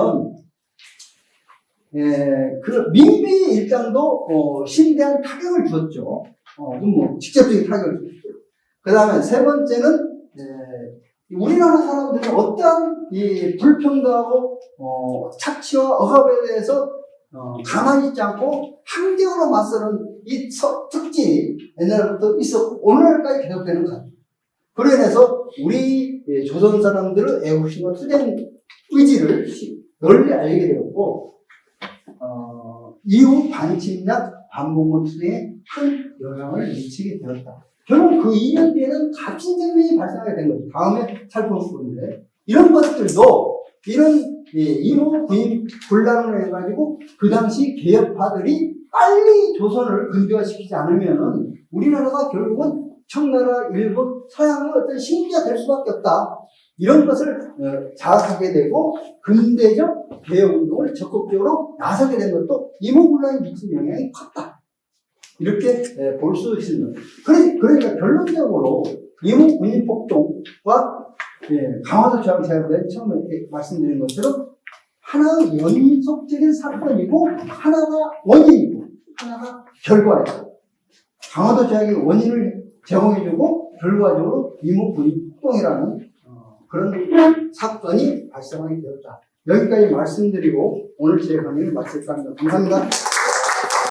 그 민비 일당도 심대한 타격을 주었죠. 직접적인 타격을 줬죠. 그 다음에 세 번째는 우리나라 사람들은 어떠한 이 불평등하고 착취와 억압에 대해서 가만히 있지 않고 항쟁으로 맞서는 이 특징이 옛날부터 있었고 오늘날까지 계속되는 것 같아요. 그로 인해서 우리 조선 사람들의 애국심과 투쟁 의지를 널리 알게 되었고 이후 반침략, 반봉건 투쟁에 큰 영향을 미치게 되었다. 결국 그 2년 뒤에는 값진 장면이 발생하게 된 거죠. 다음에 살펴볼 건데 이런 것들도 이런 이모 부인 분란을 해가지고 그 당시 개혁파들이 빨리 조선을 근대화시키지 않으면 우리나라가 결국은 청나라, 일본, 서양의 어떤 식민지가 될 수밖에 없다. 이런 것을 자각하게 되고 근대적 개혁운동을 적극적으로 나서게 된 것도 이모 분란이 미친 영향이 컸다. 이렇게 볼 수 있습니다. 그러니까 결론적으로 이모 부인 폭동과 강화도 조약 제가 맨 처음에 말씀드린 것처럼 하나의 연속적인 사건이고 하나가 원인이고 하나가 결과예요. 강화도 조약이 원인을 제공해주고 결과적으로 이모 부인 폭동이라는 그런 사건이 발생하게 되었다. 여기까지 말씀드리고 오늘 제 강의를 마칠까 합니다. 감사합니다.